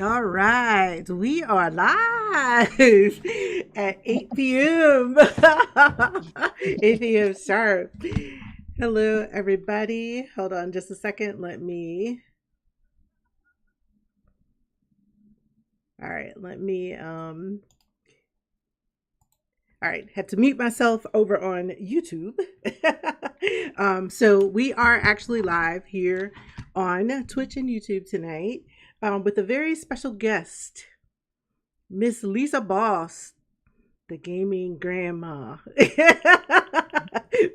All right, we are live at 8 p.m. 8 p.m. sharp. Hello, everybody. Hold on just a second. All right, all right, had to mute myself over on YouTube. So we are actually live here on Twitch and YouTube tonight with a very special guest, Miss Lisa Boss, the gaming grandma.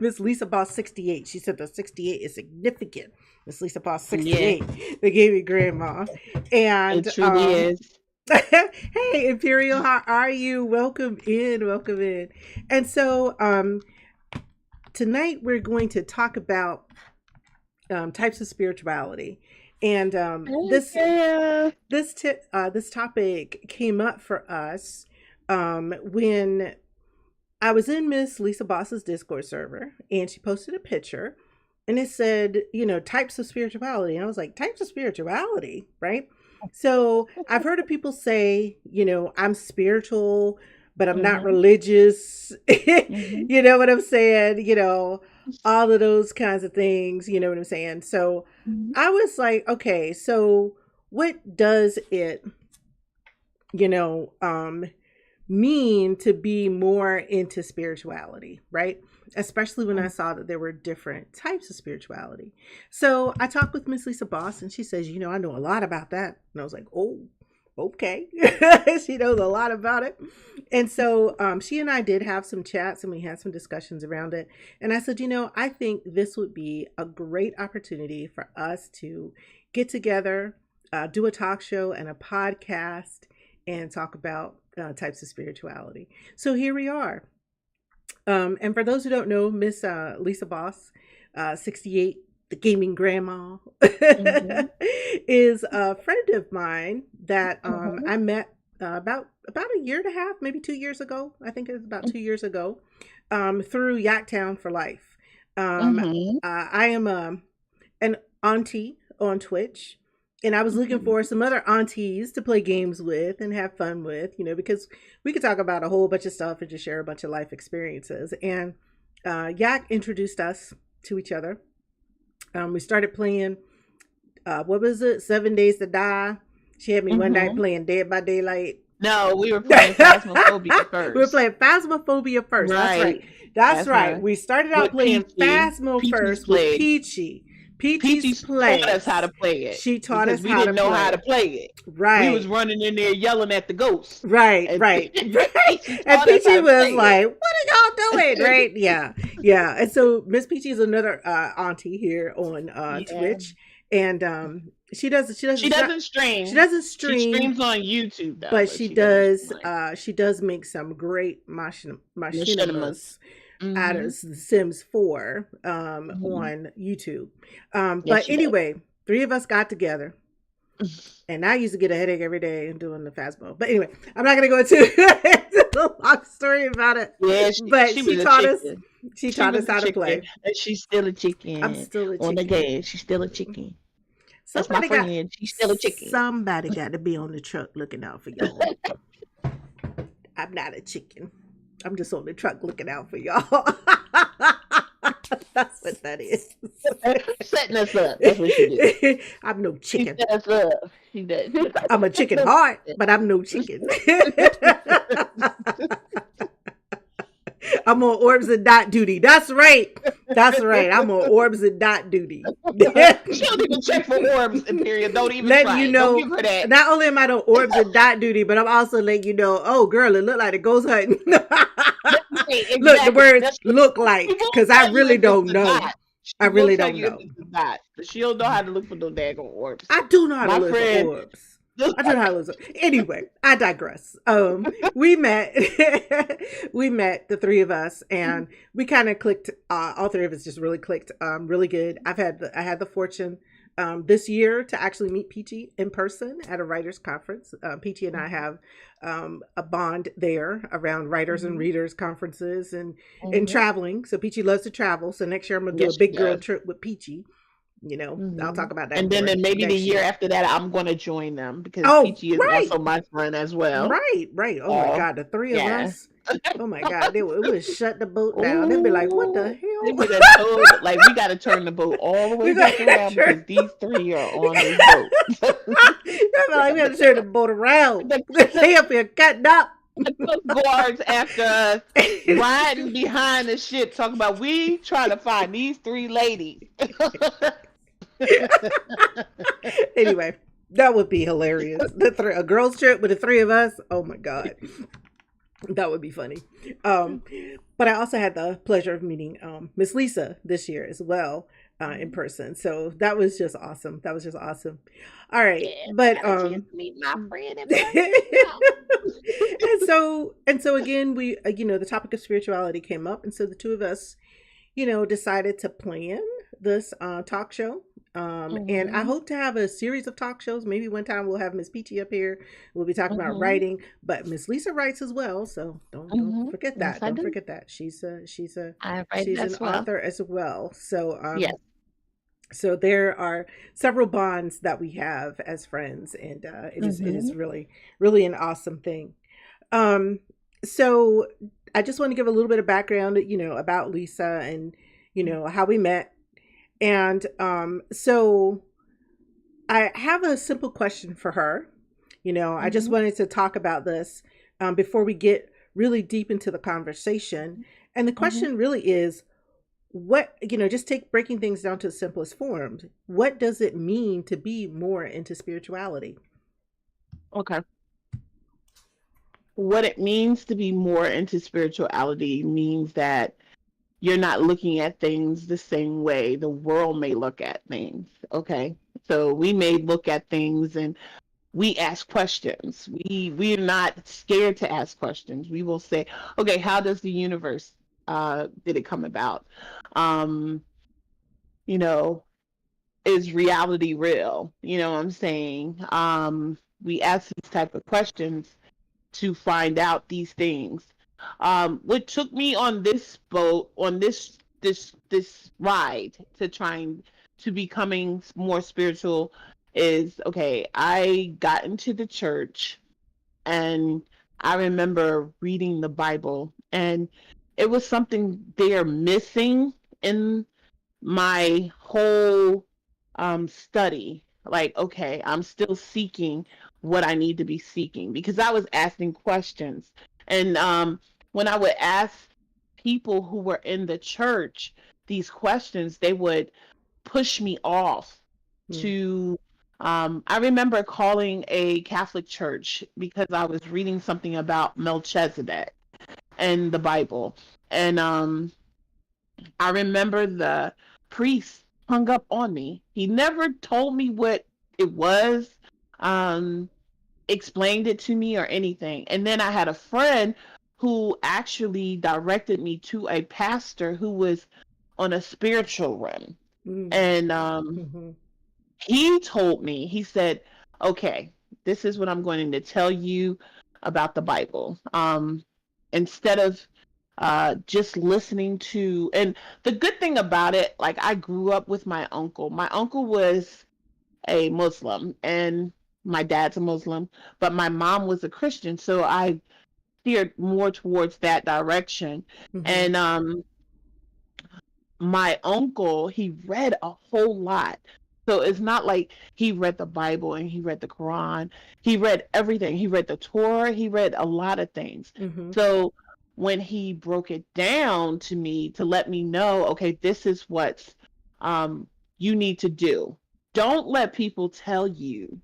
Miss Lisa Boss 68. She said the 68 is significant. Miss Lisa Boss Yeah, 68, the gaming grandma. And it truly is. hey Imperial, how are you? Welcome in, welcome in. And so tonight we're going to talk about types of spirituality. And Yeah. this topic came up for us when I was in Miss Lisa Boss's Discord server, and she posted a picture, and it said, types of spirituality. And I was like, types of spirituality, right? So I've heard of people say, I'm spiritual, but I'm not Mm-hmm. religious. Mm-hmm. You know what I'm saying? All of those kinds of things. You know what I'm saying? So Hmm. I was like, okay, so what does it, you know, um, mean to be more into spirituality, right? Especially when I saw that there were different types of spirituality. So I talked with Miss Lisa Boss, and she says, I know a lot about that. And I was like, oh, okay. She knows a lot about it. And so she and I did have some chats, and we had some discussions around it. And I said, I think this would be a great opportunity for us to get together, do a talk show and a podcast, and talk about types of spirituality. So here we are. And for those who don't know, Miss Lisa Boss, 68, the gaming grandma, Mm-hmm. is a friend of mine that Mm-hmm. I met about a year and a half, maybe 2 years ago. I think it was about 2 years ago, through Yaktown for Life. Mm-hmm. I am an auntie on Twitch, and I was looking for some other aunties to play games with and have fun with, because we could talk about a whole bunch of stuff and just share a bunch of life experiences. And Yak introduced us to each other. We started playing, what was it, 7 Days to Die. She had me one night Mm-hmm. playing Dead by Daylight. No, we were We playing Phasmophobia were first. playing Phasmophobia first. That's right. Right. That's That's right. right. We started out With playing Peachy. Phasmo Peachy's first with played. Peachy. Peachy's Peachy taught us how place. to play it She taught because us we how to didn't know how play to it. play it. We was Right. running in there yelling at the ghosts. Right, And right, right. Peachy And taught us how Peachy to was play like, "What are y'all doing?" it. Right? Yeah, yeah. And so Miss Peachy is another auntie here on Yeah. Twitch, and she does she does She it's not doesn't she stream. doesn't She stream, streams on YouTube though, but but she doesn't stream like she does make some great machinimas. machinimas out of Mm-hmm. The Sims 4 Mm-hmm. on YouTube. Yes, But she does. anyway, three of us got together, and I used to get a headache every day doing the Phasmo. But anyway, I'm not going to go into, into a long story about it. Yeah, But she was a chicken. she She taught was us a how to chicken, play. and she's still a I'm chicken still a on the chicken. gas. She's still a chicken. That's my Somebody got friend. She's still a chicken. somebody got to be on the truck looking out for y'all. I'm not a chicken. I'm just on the truck looking out for y'all. That's what that is. Setting us up. That's what she do. I'm no She chicken. set us up. She does. I'm a chicken heart, but I'm no chicken. I'm on orbs and dot duty. That's right. That's right. I'm on orbs and dot duty. She don't even check for orbs, Imperial. Don't even Letting try you it. Don't know, give her that. not only am I on orbs and dot duty, but I'm also letting you know, oh, girl, it looked like it goes hunting. That's right, Look, the exactly. words That's look she like, won't because I tell you really if it's don't the know. dot. I She will really tell don't you if know. it's the dot. But she don't know how to look for no daggone orbs. I do know how to My look for friend. orbs. I don't know how to look. Anyway, I digress. We met, we met the three of us, and we kind of clicked. All three of us just really clicked. Really good. I had the fortune this year to actually meet Peachy in person at a writers conference. Peachy and I have a bond there around writers and Mhm. readers conferences and Mhm. traveling. So Peachy loves to travel. So next year I'm gonna do a Yes, she big girl does. trip with Peachy. I'll Hmm. talk about that And then, more maybe the next year year. after that, I'm going to join them because Oh, Peachy is right. also my friend as well. Right. Oh my Oh, God, the three of yeah. us. Oh my God, it would shut the boat down. They'd be like, "What the Oh, they hell?" would have told, like, we got to turn the boat all the way We back gotta around turn. because these three are on this boat. They'd be like, "We gotta turn the boat around. the, They up here cutting up." the Coast Guards after us riding behind the ship talking about we trying to find these three ladies. Anyway, that would be hilarious. A girls trip with the three of us. Oh my God, that would be funny. Um, but I also had the pleasure of meeting Miss Lisa this year as well in person. So that was just awesome. That was just awesome. All right, Yes, I but got a chance to meet my friend in person. and so again, we the topic of spirituality came up, and so the two of us decided to plan this talk show. And I Hmm. hope to have a series of talk shows. Maybe one time we'll have Miss Peachy up here. We'll be talking about Hmm. writing, but Miss Lisa writes as well. So don't Hmm. forget Yes, that. I Don't do. forget that I write she's an as well. author as well. So Yes. so there are several bonds that we have as friends, and it is Hmm. really really an awesome thing. Um, so I just want to give a little bit of background, about Lisa and how we met. And so I have a simple question for her. I just Hmm. wanted to talk about this before we get really deep into the conversation. And the Hmm. question really is, what, just take breaking things down to the simplest forms. What does it mean to be more into spirituality? Okay. What it means to be more into spirituality means that you're not looking at things the same way the world may look at things. Okay. So we may look at things and we ask questions. We're not scared to ask questions. We will say, okay, how does the universe did it come about? Um, you know, is reality real? You know what I'm saying? We ask these type of questions to find out these things. What took me on this boat, on this ride to trying to becoming more spiritual is okay. I got into the church and I remember reading the Bible and it was something they're missing in my whole study. Like, okay, I'm still seeking what I need to be seeking because I was asking questions. And when I would ask people who were in the church these questions, they would push me off Mm, to. I remember calling a Catholic church because I was reading something about Melchizedek in the Bible. And I remember the priest hung up on me. He never told me what it was, um, explained it to me or anything. And then I had a friend who actually directed me to a pastor who was on a spiritual realm. mm, And mhm, he told me, he said, okay, this is what I'm going to tell you about the Bible. Instead of just listening to, and the good thing about it, like I grew up with my uncle. My uncle was a Muslim and my dad's a Muslim, but my mom was a Christian. So I steered more towards that direction. mhm, And my uncle, he read a whole lot. So it's not like he read the Bible and he read the Quran. He read everything. He read the Torah. He read a lot of things. mhm, So when he broke it down to me to let me know, okay, this is what um, you need to do. Don't let people tell you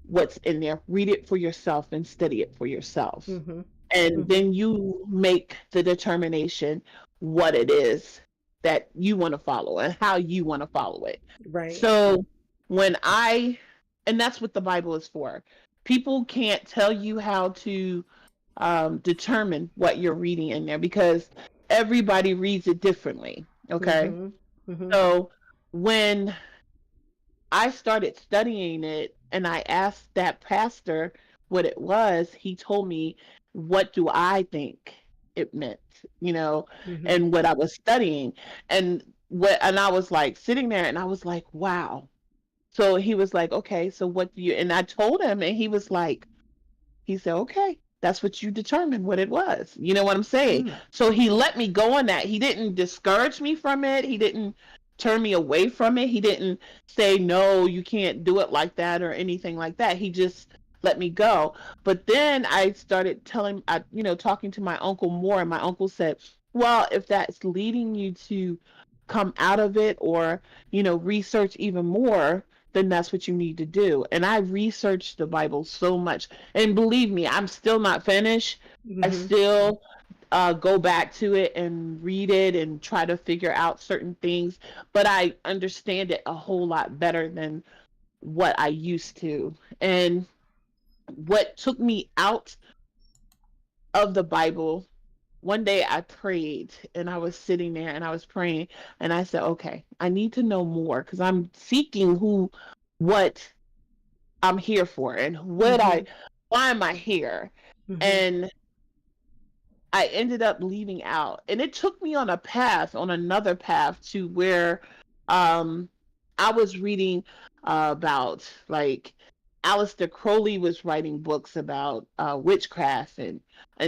what's in there. Read it for yourself and study it for yourself. mhm, And mhm. then you make the determination what it is that you want to follow and how you want to follow it. Right. So when I, and that's what the Bible is for. People can't tell you how to determine what you're reading in there because everybody reads it differently. Okay. Mhm, mhm, So when I started studying it and I asked that pastor what it was. He told me, what do I think it meant, mhm, and what I was studying. And what, and I was like sitting there and I was like, wow. So he was like, okay, so what do you, and I told him, and he was like, he said, okay, that's what you determined what it was. You know what I'm saying? Mm. So he let me go on that. He didn't discourage me from it. He didn't turn me away from it. He didn't say, no, you can't do it like that or anything like that. He just let me go. But then I started talking to my uncle more, and my uncle said, well, if that's leading you to come out of it or, research even more, then that's what you need to do. And I researched the Bible so much. And believe me, I'm still not finished. I Mm-hmm. still go back to it and read it and try to figure out certain things. But I understand it a whole lot better than what I used to. And what took me out of the Bible, one day I prayed and I was sitting there and I was praying and I said, okay, I need to know more because I'm seeking what I'm here for and Mm-hmm. why am I here? Mm-hmm. And I ended up leaving out, and it took me on another path to where um I was reading about, like, Aleister Crowley was writing books about witchcraft and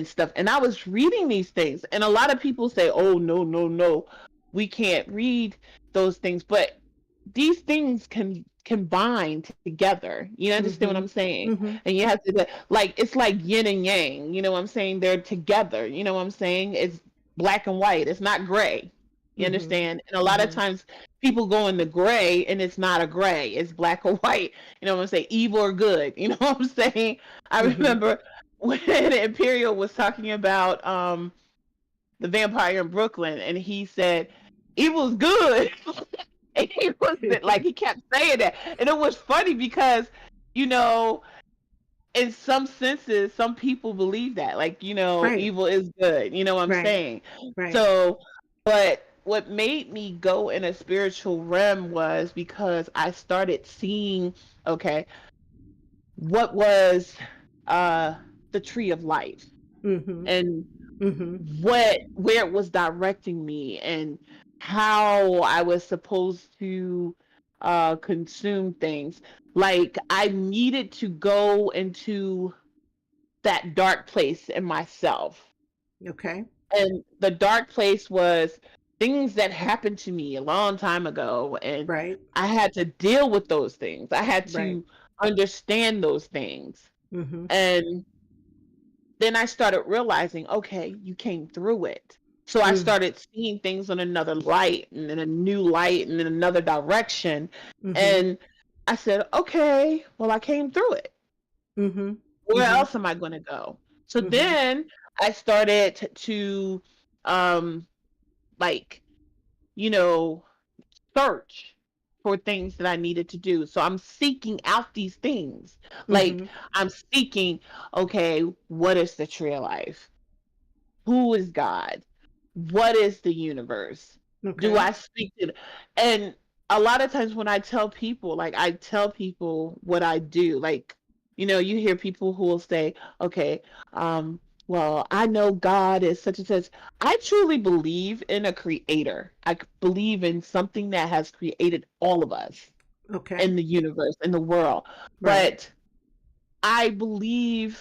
stuff, and I was reading these things, and a lot of people say, oh, no, no, no, we can't read those things, but these things can combine together. You understand what Mm-hmm. I'm saying? Mm-hmm. And you have to, like, it's like yin and yang. You know what I'm saying? They're together. You know what I'm saying? It's black and white. It's not gray. You Mm-hmm. understand? And a lot of Mm-hmm. times people go in the gray and it's not a gray. It's black or white. You know what I'm saying? Evil or good. You know what I'm saying? I Mm-hmm. remember when Imperial was talking about the vampire in Brooklyn, and he said, "Evil's good." And he was like, he kept saying that, and it was funny because, you know, in some senses, some people believe that, like, Right. evil is good. You know what I'm Right. saying? Right. So, but what made me go in a spiritual realm was because I started seeing, okay, what was uh the tree of life, Mm-hmm. and Mm-hmm. where it was directing me, and how I was supposed to consume things. Like, I needed to go into that dark place in myself. Okay. And the dark place was things that happened to me a long time ago, and Right. I had to deal with those things. I had Right. to understand those things. Mm-hmm. And then I started realizing, okay, you came through it. So I Mm. started seeing things in another light and in a new light and in another direction. Mm-hmm. And I said, okay, well, I came through it. Mm-hmm. Where Mm-hmm. else am I going to go? So Mm-hmm. then I started to, um, like, you know, search for things that I needed to do. So I'm seeking out these things. Like, Mm-hmm. I'm seeking, okay, what is the tree of life? Who is God? What is the universe? Do Okay. I speak to, and a lot of times when I tell people, like, I tell people what I do, like, you hear people who will say, okay, um, well, I know God is such and such. I truly believe in a creator. Believe in something that has created all of us Okay. in the universe, in the world. Right. But I believe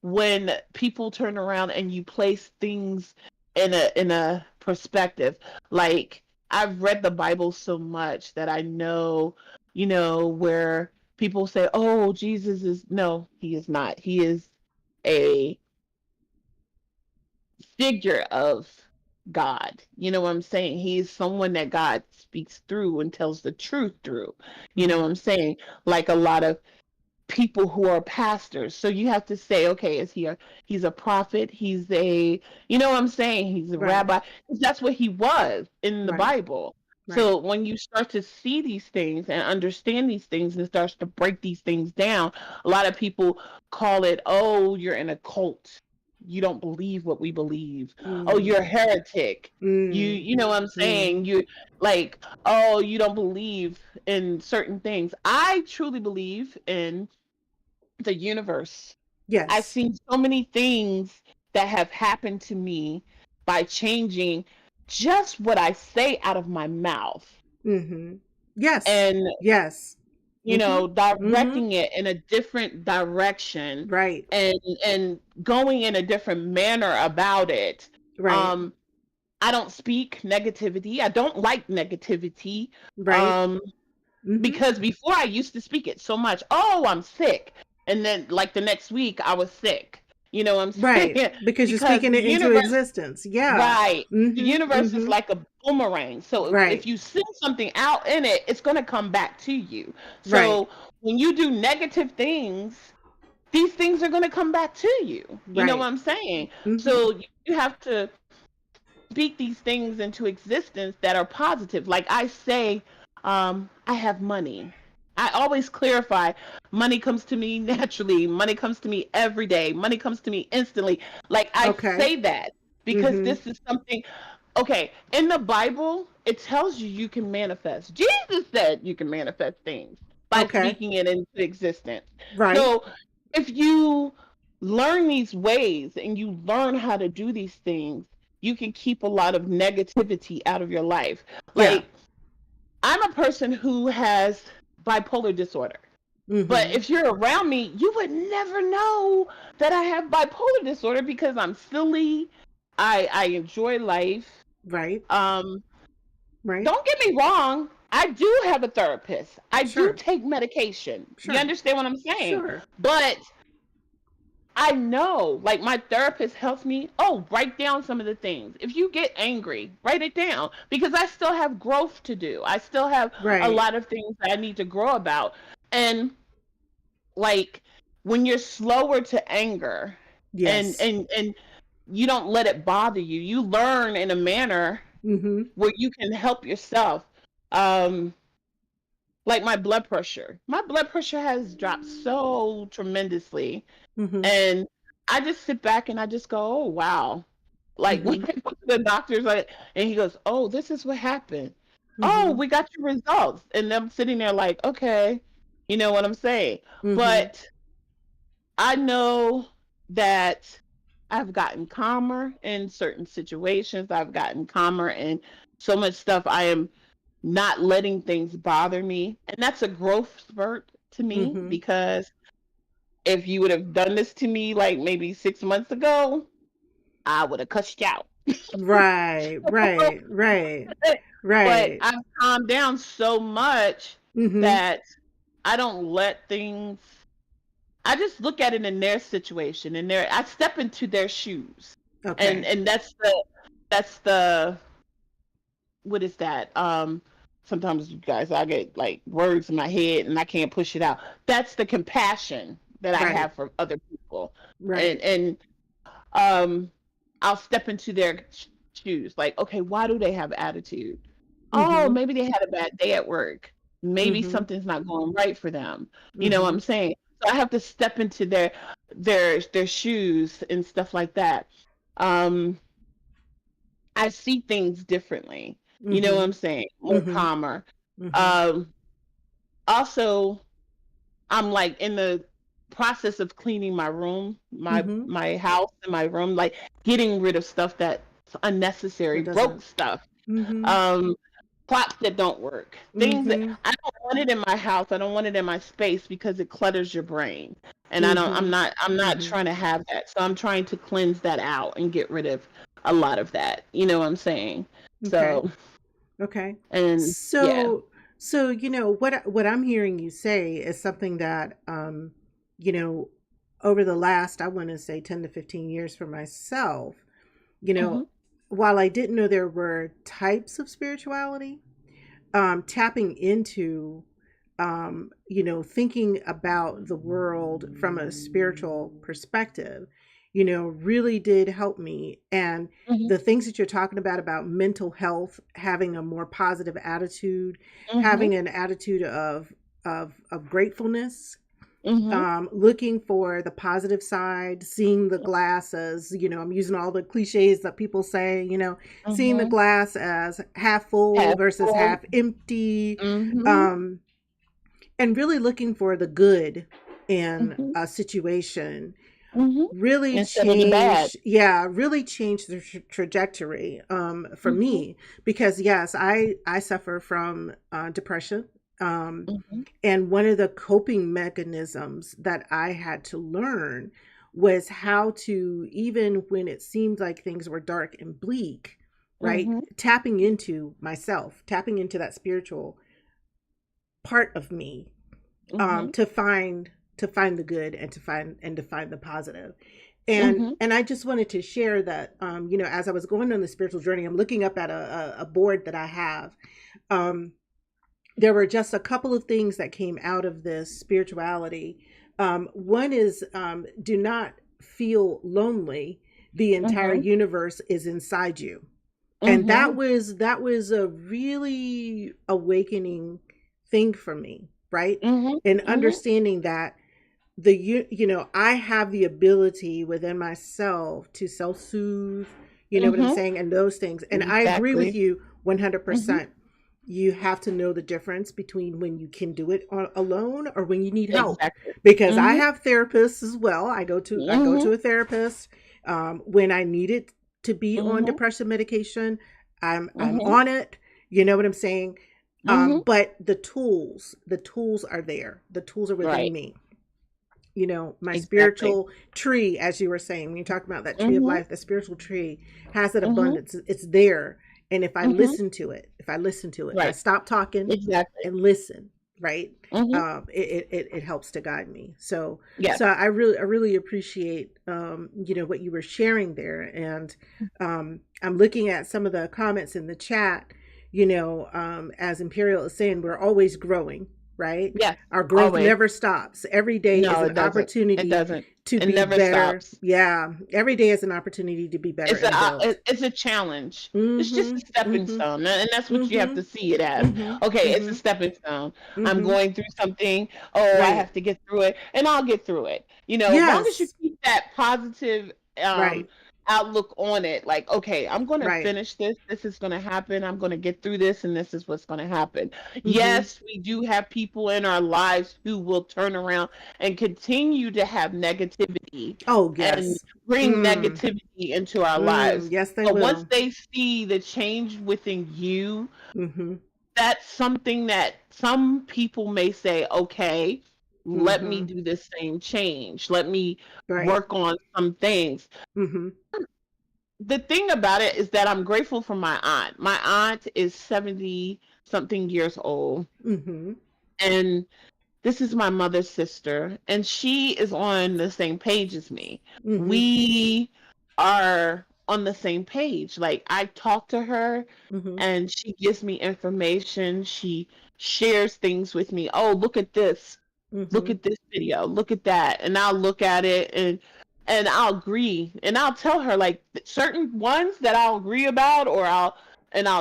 when people turn around and you place things in a perspective, like, I've read the Bible so much that I know, where people say, oh, Jesus is, no, he is not, he is a figure of God. You know what I'm saying? He is someone that God speaks through and tells the truth through. You know Mm-hmm. what I'm saying? Like a lot of people who are pastors. So you have to say, okay, he's a prophet, he's a, you know what I'm saying? He's a Right. rabbi. That's what he was in the Right. Bible. Right. So when you start to see these things and understand these things and starts to break these things down, a lot of people call it, oh, you're in a cult. You don't believe what we believe. Oh, Mm. you're a heretic. You Mm. know what I'm Mm. saying? You, like, oh, you don't believe in certain things. I truly believe in the universe. I've Yes. seen so many things that have happened to me by changing. just what I say out of my mouth, Mm-hmm. Yes. and Yes. Mm-hmm. Mm-hmm. directing it in a different direction, Right. and going in a different manner about it. Right. um I don't speak negativity. I don't like negativity. Right. um Mm-hmm. because before I used to speak it so much. Oh, I'm sick. And then like the next week I was sick. You know what I'm Right. saying? Because you're Because speaking the it into universe, existence. Yeah. right. The Mm-hmm. universe is Mm-hmm. like a boomerang. So if Right. you send something out in it, it's going to come back to you. Right. So when you do negative things, these things are going to come back to you. You know what Right. I'm saying? Mm-hmm. So you have to speak these things into existence that are positive. Like I say, I have money. I always clarify money comes to me naturally. Money comes to me every day. Money comes to me instantly. Like I Okay. say that because Mm-hmm. this is something. Okay, in the Bible, it tells you you can manifest. Jesus said you can manifest things by Okay. speaking it into existence. Right. So if you learn these ways and you learn how to do these things, you can keep a lot of negativity out of your life. Yeah. Like, I'm a person who has bipolar disorder. But Mm-hmm. if you're around me, you would never know that I have bipolar disorder because I'm silly. I enjoy life. Right. Um, Right. don't get me wrong. I do have a therapist. I do Sure. take medication. You Sure. understand what I'm saying? Sure. But I know, like my therapist helps me. Oh, write down some of the things. If you get angry, write it down because I still have growth to do. I still have a Right. lot of things that I need to grow about. And like when you're slower to anger Yes. and you don't let it bother you, you learn in a manner Mm-hmm. where you can help yourself. Um, like my blood pressure. My blood pressure has dropped so tremendously. Mm-hmm. And I just sit back and I just go, oh wow. Like when Mm-hmm. I go to the doctor's like and he goes, oh, this is what happened. Oh, Mm-hmm. we got your results. And I'm sitting there like, okay, you know what I'm saying? Mm-hmm. But I know that I've gotten calmer in certain situations. I've gotten calmer in so much stuff. I am not letting things bother me. And that's a growth spurt to me Mm-hmm. because if you would have done this to me like maybe 6 months ago, I would have cussed you out. Right. Right. Right. But Right. I've calmed down so much Mm-hmm. that I don't let things. I just look at it in their situation, and I step into their shoes, and Okay. that's the what is that? Sometimes you guys, I get like words in my head and I can't push it out. That's the compassion that I Right. have for other people, and Right. um, I'll step into their shoes. Like, okay, why do they have attitude? Oh, Mm-hmm. maybe they had a bad day at work. Maybe Mm-hmm. something's not going right for them. You know what Mm-hmm. I'm saying? So I have to step into their shoes and stuff like that. Um, I see things differently. You know what Mm-hmm. I'm saying? More Mm-hmm. calmer. Mm-hmm. Um, also, I'm like in the process of cleaning my room, Mm-hmm. my house and my room, like getting rid of stuff that's unnecessary, That broke doesn't. stuff. Mm-hmm. Um, clocks that don't work, things that Mm-hmm. I don't want it in my house. I don't want it in my space because it clutters your brain, and I don't. Mm-hmm. I'm not Mm-hmm. trying to have that. So I'm trying to cleanse that out and get rid of a lot of that. You know what I'm saying? Okay. So Okay. and yeah. So what I'm hearing you say is something that you know over the last, I want to say, 10 to 15 years for myself, you know, Hmm. while I didn't know there were types of spirituality, tapping into thinking about the world from a spiritual perspective, really did help me. And Hmm. the things that you're talking about mental health, having a more positive attitude, Hmm. having an attitude of gratefulness, Hmm. looking for the positive side, seeing the glass as, I'm using all the cliches that people say, seeing the Hmm. glass as half full Have versus full. half empty, Hmm. um, and really looking for the good in Hmm. a situation. Hmm. really Instead of the bad. changed, yeah, really changed the trajectory for Hmm. me, because yes, I suffer from depression, um Hmm. and one of the coping mechanisms that I had to learn was how to, even when it seemed like things were dark and bleak, right, Hmm. tapping into myself, tapping into that spiritual part of me, Hmm. to find the good, and to find the positive. Hmm. And I just wanted to share that, as I was going on the spiritual journey, I'm looking up at a board that I have. um, there were just a couple of things that came out of this spirituality. One is, do not feel lonely. The entire Hmm. universe is inside you. And that Hmm. was that was a really awakening thing for me, right? Hmm. And Hmm. understanding that I have the ability within myself to self-soothe, you know what I'm Hmm. saying, and those things. And I agree with Exactly. you Hmm. 100%. You have to know the difference between when you can do it alone or when you need help. Exactly. Because I Hmm. have therapists as well. I go to Hmm. a therapist when I needed to be on Hmm. depression medication. I'm Hmm. on it. You know what I'm saying? Hmm. But the tools are there. The tools are within Right. me. My Exactly. spiritual tree, as you were saying, when you talk about that tree of Hmm. life, the spiritual tree has that Hmm. abundance. It's there. And if I Hmm. listen to it, if I Right. stop talking Exactly. and listen, right, Hmm. it helps to guide me. So, Yes. I really appreciate, what you were sharing there. And I'm looking at some of the comments in the chat. As Imperial is saying, we're always growing, right? Yes. Our growth Always. never stops. Every day is No, an it doesn't. It opportunity doesn't. to It be never better. stops. Yeah, every day is an opportunity to be better and build. It's a challenge. It's just a Mhm. stepping Mhm. stone, and that's what you have to Mhm. see it as. Mhm. Okay, it's a Mhm. stepping stone. I'm Mhm. going through something. Oh, I Right. have to get through it, and I'll get through it. As long as you Yes. keep that positive Right. outlook on it, like, okay, I'm going to Right. finish this. This is going to happen. I'm going to get through this, and this is what's going to happen. Mhm. Yes, we do have people in our lives who will turn around and continue to have negativity Oh, and yes. bring Mm. negativity into our lives. Yes, they But once will. they see the change within you, Mhm. that's something that some people may say, okay, let me Mhm. do this same change. Let me Right. work on some things. Mhm. The thing about it is that I'm grateful for my aunt. My aunt is 70 something years old. Mhm. And this is my mother's sister, and she is on the same page as me. Mhm. We are on the same page. Like, I talk to her Mhm. and she gives me information. She shares things with me. Oh, look at this. Look Mhm. at this video. Look at that. And I'll look at it and I'll agree. And I'll tell her like certain ones that I'll agree about, or I'll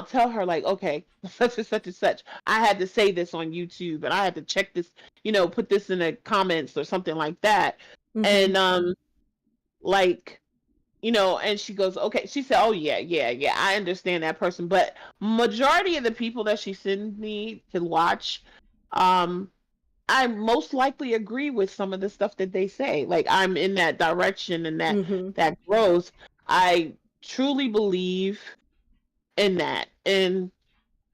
tell her like, okay, such and such and such. I had to say this on YouTube and I had to check this, put this in the comments or something like that. Mhm. And like, and she goes, okay. She said, oh yeah, yeah, yeah, I understand that person. But majority of the people that she sends me to watch, um, I most likely agree with some of the stuff that they say. Like, I'm in that direction and Mhm. that growth. I truly believe in that. And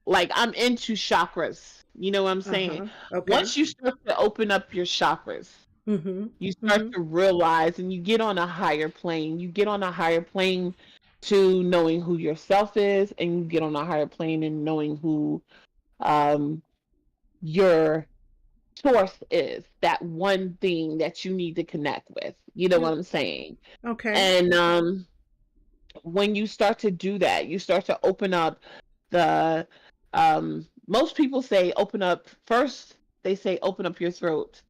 like, I'm into chakras. You know what I'm saying? Uh-huh. Okay. Once you start to open up your chakras, Mhm. you start Mhm. to realize and you get on a higher plane. You get on a higher plane to knowing who yourself is, and you get on a higher plane and knowing who um your source is, that one thing that you need to connect with. You know Yeah. what I'm saying? Okay. And when you start to do that, you start to open up the most people say open up first, they say open up your throat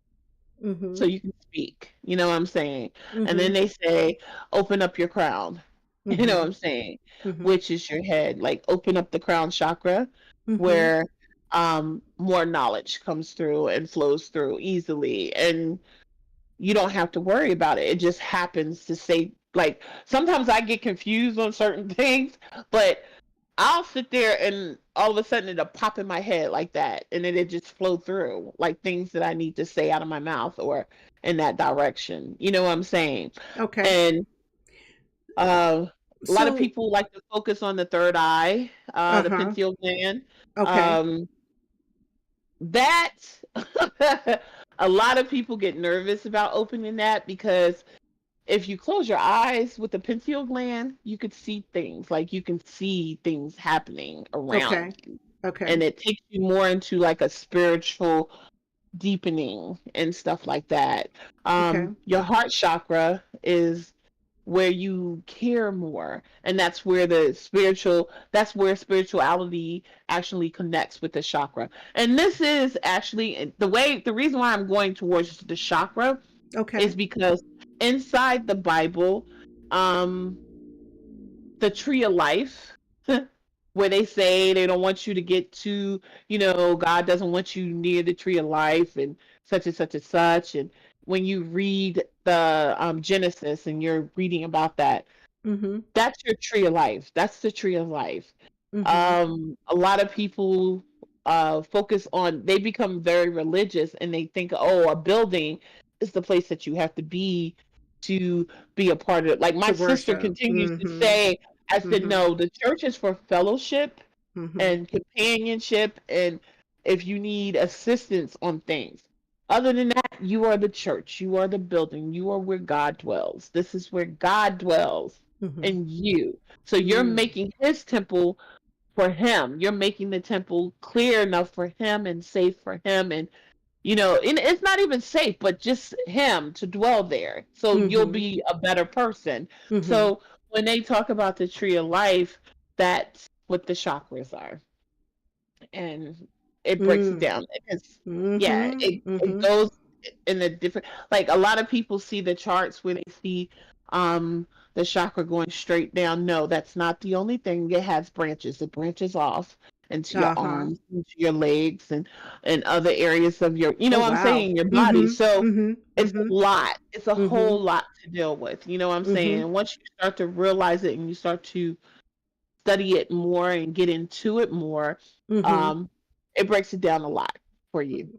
so Mhm. you can speak. You know what I'm saying? And then Mhm. they say open up your crown. You know what Mhm. I'm saying? Mhm. Which is your head. Like, open up the crown chakra Mhm. where more knowledge comes through and flows through easily, and you don't have to worry about it. It just happens to say, like, sometimes I get confused on certain things, but I'll sit there and all of a sudden it'll pop in my head like that, and then it just flow through like things that I need to say out of my mouth or in that direction. You know what I'm saying? Okay. And uh, a lot of So, people like to focus on the third eye, the uh-huh. pineal gland. Okay. Um, that a lot of people get nervous about opening that because if you close your eyes with the pineal gland, you could see things. Like you can see things happening Okay. around you. Okay. And it takes you more into like a spiritual deepening and stuff like that. Okay. Your heart chakra is where you care more, and that's where spirituality actually connects with the chakra. And this is actually the reason why I'm going towards the chakra Okay. is because inside the Bible, um, the tree of life, where they say they don't want you to get too, God doesn't want you near the tree of life and such and such and such. And when you read the Genesis and you're reading about that, Mm-hmm. that's your tree of life. That's the tree of life. Mm-hmm. A lot of people focus on, they become very religious and they think, oh, a building is the place that you have to be a part of it. Like my To sister worship. continues to Mm-hmm. say, I said, Mm-hmm. no, the church is for fellowship Mm-hmm. and companionship, and if you need assistance on things. Other than that, you are the church, you are the building, you are where God dwells. This is where God dwells Mm-hmm. in you. So you're Mm. making his temple for him. You're making the temple clear enough for him and safe for him. And, and it's not even safe, but just him to dwell there. So you'll Mm-hmm. be a better person. Mm-hmm. So when they talk about the tree of life, that's what the chakras are. And it breaks it Mm. down. Because, yeah, Mm-hmm. it Mm-hmm. goes in a different, like a lot of people see the charts where they see um the chakra going straight down. No, that's not the only thing. It has branches. It branches off into your Uh-huh. arms, into your legs, and other areas of your, Oh, what I'm wow. saying, your body. Mm-hmm. So Mm-hmm. it's Mm-hmm. a lot. It's a Mm-hmm. whole lot to deal with. You know what I'm saying? Mm-hmm. And once you start to realize it and you start to study it more and get into it more, Mm-hmm. um, it breaks it down a lot for you.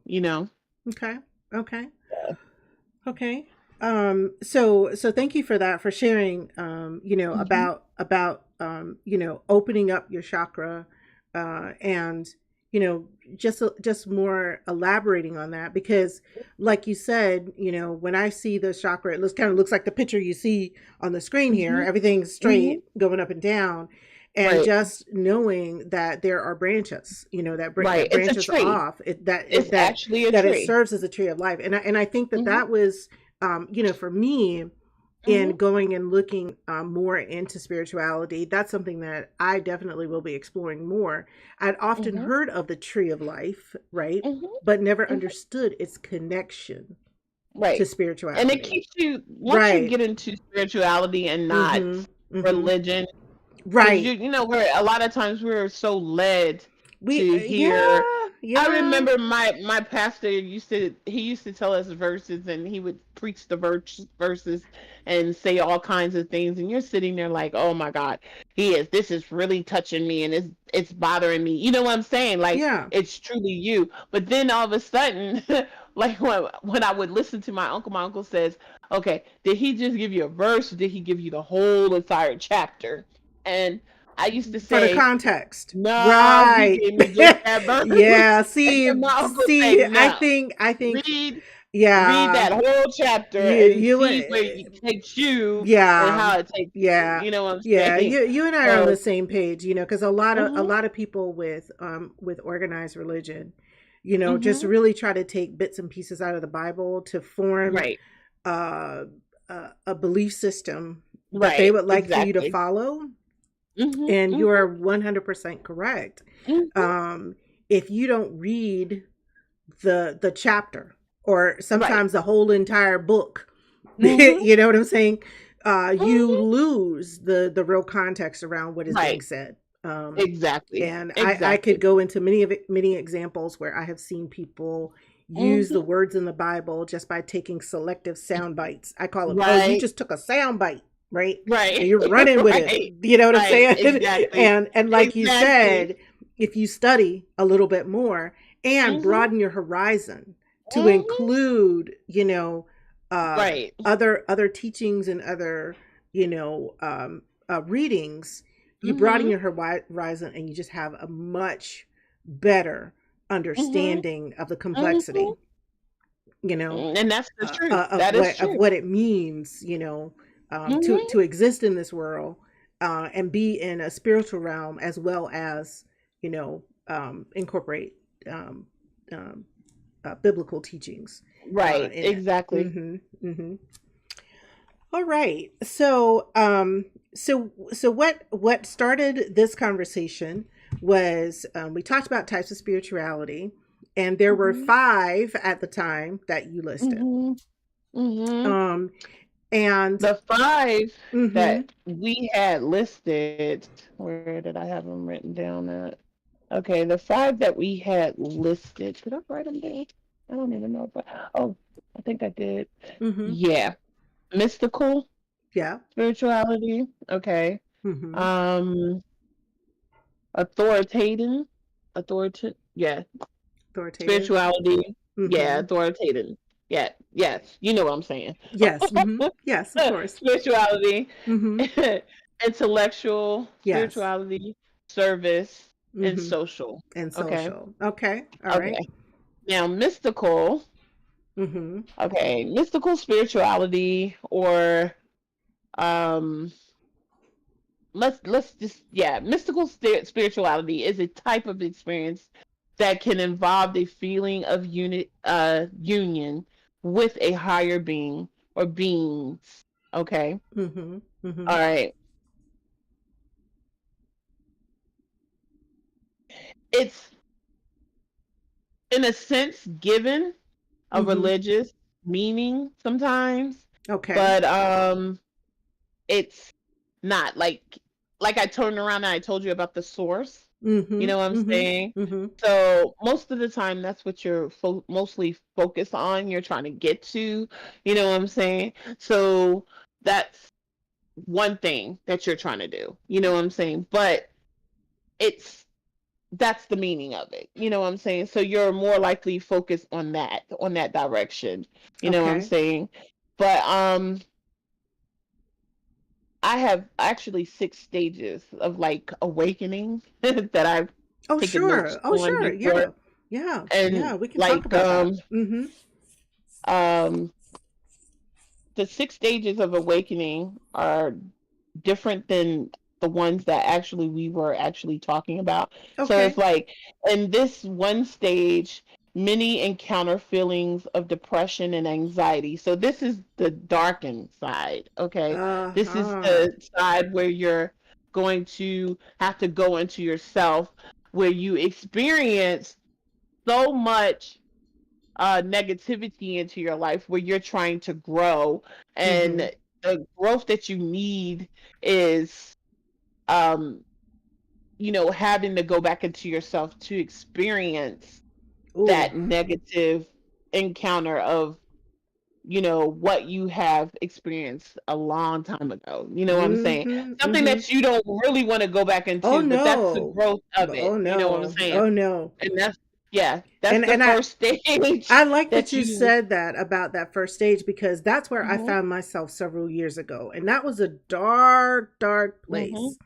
Okay. Okay. Okay. So thank you for that, for sharing, Hmm. opening up your chakra, and, just more elaborating on that, because like you said, when I see the chakra, it looks like the picture you see on the screen here. Hmm. Everything's Hmm. straight going up and down. And Right, just knowing that there are branches, right. that It's a branches tree. off, It's actually a that it tree. serves as a tree of life. And I think that Hmm. that was, for me, in Hmm. going and looking, more into spirituality, that's something that I definitely will be exploring more. I'd often Hmm. heard of the tree of life, right? Hmm. But never Hmm. understood its connection to Right. And it spirituality. keeps you, once you Right. get into spirituality and not Mm-hmm. Mm-hmm. religion, because Right. we're a lot of times we're so led We, to hear. yeah, I yeah. remember my pastor used to tell us verses, and he would preach the verses and say all kinds of things, and you're sitting there like, oh my God, this is really touching me, and it's bothering me. You know what I'm saying? Like Yeah. it's truly you. But then all of a sudden, like when I would listen to my uncle says, okay, did he just give you a verse, or did he give you the whole entire chapter? And I used to For the say, context. no, he Right. gave me just that verse. Yeah. And See, then my uncle say, see, I no, think, read read yeah, that whole chapter you, and you, see where it takes you and yeah, how it takes you. yeah, You know what I'm yeah. saying? You and I are on the So, same page, because a lot of hmm, people with organized religion, just hmm, really try to take bits and pieces out of the Bible to form, right, uh, a belief system that they right, would like for you to exactly. follow. Hmm. And you Hmm. are 100% correct. Hmm. Um, if you don't read the chapter, or Right. sometimes the whole entire book, Hmm. you know what I'm saying? You Hmm. lose the real context around what is being Right. said. Um, Exactly. and I could Exactly. go into many examples where I have seen people use the Hmm. words in the Bible just by taking selective sound bites. I call them, oh, you Right. just took a sound bite. right? And Right. you're running with it. Right. You know what I'm Right. saying? Exactly. And like you Exactly. said, if you study a little bit more and Mhm. broaden your horizon to Mhm. include, uh, Right. other teachings and other, readings, you broaden Mhm. your horizon and you just have a much better Mhm. understanding of the Mhm. complexity, you know, And that's the truth. That is of true. what it means, Mhm. to exist in this world, and be in a spiritual realm as well as, incorporate, um, um, biblical teachings, Right. in it. Exactly. Mm-hmm. All right. So what started this conversation was, we talked about types of spirituality, and there were Mhm. five at the time that you listed. Mhm. Mhm. Um, and The five mm-hmm, that we had listed, where did I have them written down at? Okay, the five that we had listed. Did I write them down? I don't even know if I. Oh, I think I did. mm-hmm, Yeah, mystical yeah, spirituality. Okay. mm-hmm, Um, authoritative. Yeah, authoritative, spirituality. Yeah, mm-hmm, authoritative. Yeah, yes. You know what I'm saying. yes, mm-hmm, yes, of course, Spirituality, mm-hmm, intellectual yes, spirituality, service, and mm-hmm, social. and Okay. social. Okay, all right, Okay. Now, mystical. mm-hmm, Okay, mystical spirituality, or um, let's just, yeah, mystical spirituality is a type of experience that can involve a feeling of union with a higher being or beings. Okay. mm-hmm, mm-hmm, All right. It's in a sense given a mm-hmm. religious meaning sometimes, Okay. but it's not like I turned around and I told you about the source. You Mm-hmm. know what I'm Mm-hmm. saying? Mm-hmm. So most of the time, that's what you're mostly focused on. You're trying to get to. You know what I'm saying? So that's one thing that you're trying to do. You know what I'm saying? But it's that's the meaning of it. You know what I'm saying? So you're more likely focused on that direction. You know what I'm Okay. saying? But I have actually 6 stages of like awakening that I've Oh, taken notes sure. Oh, on sure. before. Yeah. Yeah. Yeah. And We can talk like about that. Mm-hmm. um the 6 stages of awakening are different than the ones that actually we were actually talking about. So it's Okay. like in this one stage, many encounter feelings of depression and anxiety. So this is the darkened side, okay? This is Uh-huh. the side where you're going to have to go into yourself, where you experience so much negativity into your life where you're trying to grow, Mm-hmm. and the growth that you need is um having to go back into yourself to experience Ooh. that negative encounter of what you have experienced a long time ago. You know what I'm saying? Mm-hmm. Something Mm-hmm. that you don't really want to go back Oh into, but that's the no. growth of it. Oh You know what I'm no. saying? Oh no. And that's, yeah, that's And the and first stage I like that that you you. said that about that first stage, because that's where I Mhm. found myself several years ago. And that was a dark, dark Mhm. place,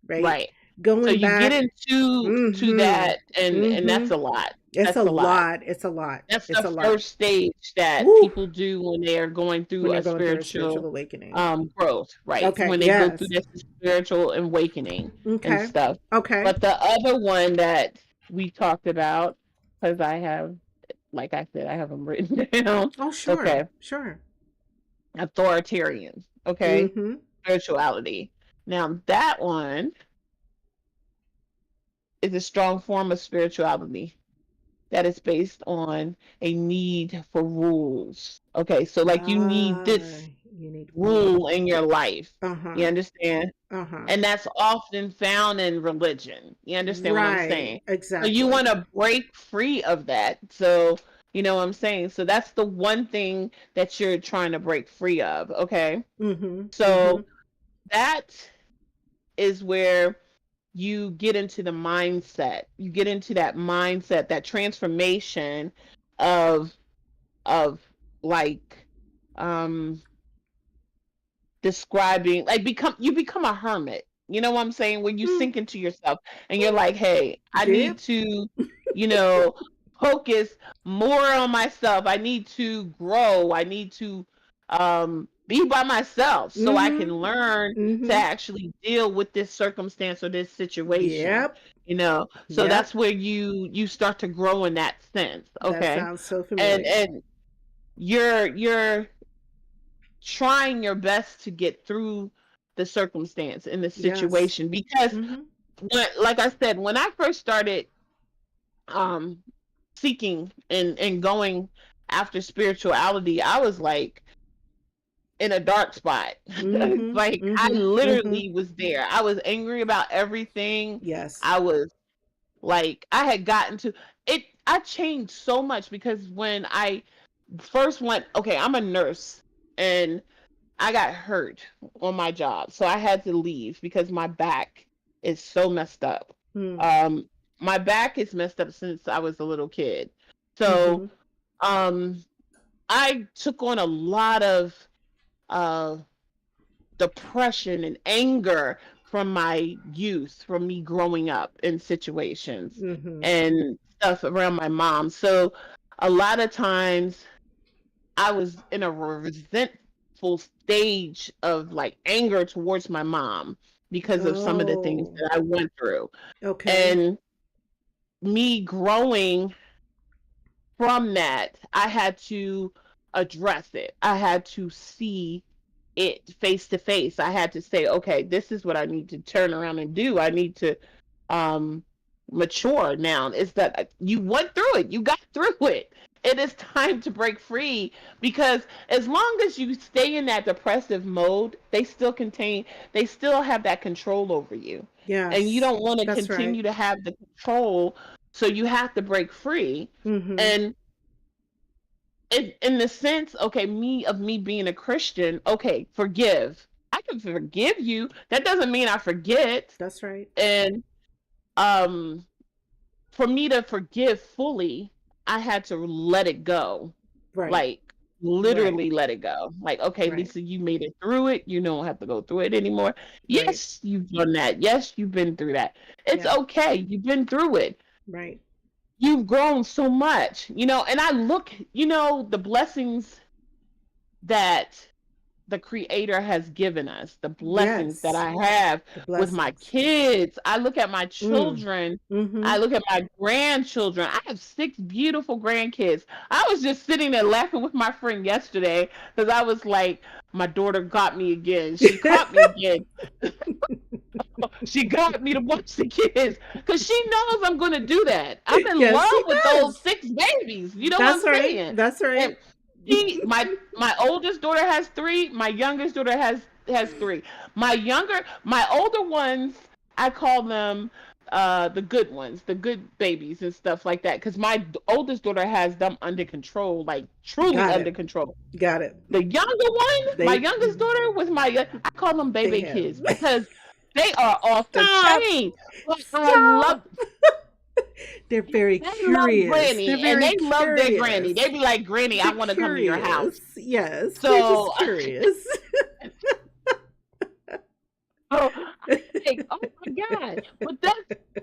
right? Right. So Going you get back. into Mm-hmm. that, and Mm-hmm. that's a lot. It's a That's a lot. lot. It's a lot. That's It's the a lot. first stage that Woo. people do when they are going When through they're a going through a spiritual spiritual awakening. growth, right? Okay. When they go through Yes. this spiritual awakening and Okay. stuff. Okay. But the other one that we talked about, because I have, like I said, I have them written down. Oh, sure. Okay. Sure. Authoritarian. Okay. Mm-hmm. Spirituality. Now that one is a strong form of spirituality that is based on a need for rules. Okay, so like you need Ah, this you need rules. rule in your life. You Uh-huh. understand? Uh-huh. And that's often found in religion. You understand what I'm Right. saying? So you Exactly. want to break free of that. So, you know what I'm saying? So that's the one thing that you're trying to break free of. Okay. Mm-hmm. So Mm-hmm. that is where you get into the mindset. You get into that mindset, that transformation of like describing, like, you become a hermit. You know what I'm saying? When you Mm, sink into yourself and you're like, hey, I need yep. to, you know, focus more on myself. I need to grow. I need to be by myself so I can Mm-hmm. learn to Mm-hmm. actually deal with this circumstance or this situation. Yep. So Yep. that's where you start to grow in that sense. That Okay. sounds so And familiar. you're trying your best to get through the circumstance in the Yes. situation, because Mm-hmm. like I said, when I first started um seeking and going after spirituality, I was like in a dark spot. Mm-hmm. Like, I Mm-hmm. Mm-hmm. literally was there. I was angry about everything. Yes. I was like, I had gotten to it. I changed so much because when I first went, okay, I'm a nurse, and I got hurt on my job, so I had to leave because my back is so messed up. Mm. Um, my back is messed up since I was a little kid. Mm-hmm. So, um, I took on a lot of uh, depression and anger from my youth, from me growing up in situations Mm-hmm. and stuff around my mom. So, a lot of times I was in a resentful stage of like anger towards my mom because of some of the things Oh. that I went through. Okay. And me growing from that, I had to address it. I had to see it face to face. I had to say, okay, this is what I need to turn around and do. I need to um mature now. Is that you went through it, you got through it. It is time to break free, because as long as you stay in that depressive mode, they still have that control over you. And you Yes. don't want to That's right. continue to have the control, so you have to break free. Mm-hmm. And in the sense, okay, me being a Christian, okay, forgive. I can forgive you. That doesn't mean I forget. That's right. And um for me to forgive fully, I had to let it go. Right. Like, Right. literally let it go. Like, okay, Right. Lisa, you made it through it. You don't have to go through it anymore. Right. Yes, you've done that. Yes, you've been through that. It's Yeah. okay. You've been through it. Right. You've grown so much, and I look, the blessings that the creator has given us, the blessings that Yes. I have The with my blessings. kids. I look at my Mm. children. Mm-hmm. I look at my grandchildren. I have 6 beautiful grandkids. I was just sitting there laughing with my friend yesterday because I was like, my daughter got me again. She caught me again. She got me to watch the kids because she knows I'm going to do that. I'm in Yes, love she with those does. 6 babies. You know what That's I'm right. saying? That's right. And my oldest daughter has 3. My youngest daughter has 3. My older ones, I call them the good ones, the good babies and stuff like that, because my oldest daughter has them under control, like truly Got under it. control. Got it. The younger one, my They youngest daughter, I call them they baby have kids because they are off the stop. chain. But I Stop. love They're very they love curious. They're Granny, and very they love their curious. Granny. They be like, Granny, I They're want to come to your curious. house. Yes. They're So, just curious. oh, like, oh my God. But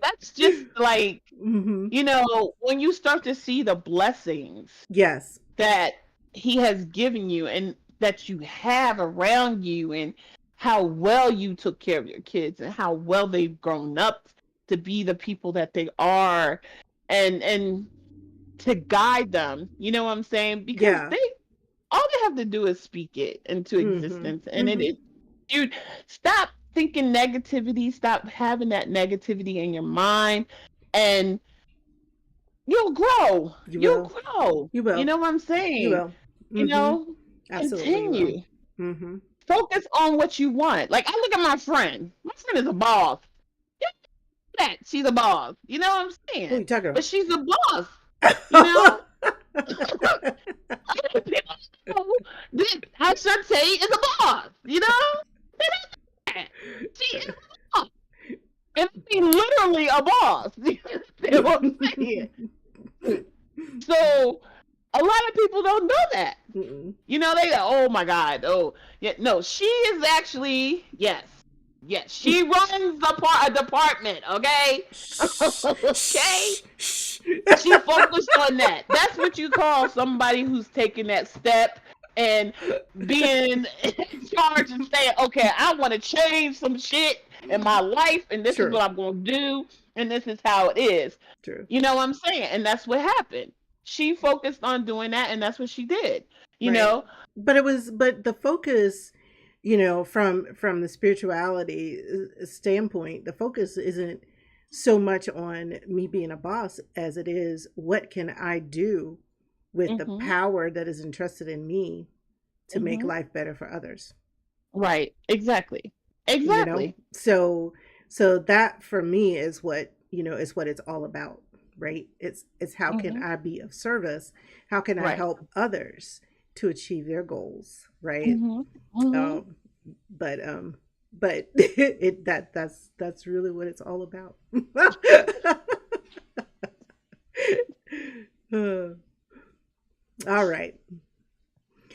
that's just like, Mm-hmm. when you start to see the blessings Yes. that he has given you and that you have around you, and how well you took care of your kids and how well they've grown up to be the people that they are, and to guide them, you know what I'm saying? Because Yeah. all they have to do is speak it into Mm-hmm. existence, and it Mm-hmm. is, dude, stop thinking negativity, stop having that negativity in your mind, and you'll grow. You You'll will. grow. You You will. know what I'm You saying? will. You Mm-hmm. know, Absolutely you will. continue. Mm-hmm. Focus on what you want. Like, I look at my friend. My friend is a boss. Yeah, that she's a boss. You know what I'm Who are saying? you talking But about? she's a boss. You know, people know that Shantae is a boss. You know, She is a boss. And I mean literally a boss. You understand what I'm saying? So a lot of people don't know that. Mm-mm. You know, they go, oh my God. Oh, yeah. No, she is actually, yes. Yes. She runs a department, okay? Shh, Okay? shh, shh. She focused on that. That's what you call somebody who's taking that step and being in charge and saying, okay, I want to change some shit in my life, and this is True, what I'm going to do, and this is how it is. true. You know what I'm saying? And that's what happened. She focused on doing that, and that's what she did. You Right. know? But the focus, from the spirituality standpoint, the focus isn't so much on me being a boss as it is what can I do with the Mm-hmm. power that is entrusted in me to make Mm-hmm. life better for others. Right. Exactly. You know? Exactly. So that for me is what it's all about, right? It's how can Mm-hmm. I be of service? How can I Right. help others to achieve their goals, right? Mm-hmm. Mm-hmm. Um, but that's really what it's all about. Uh, all right.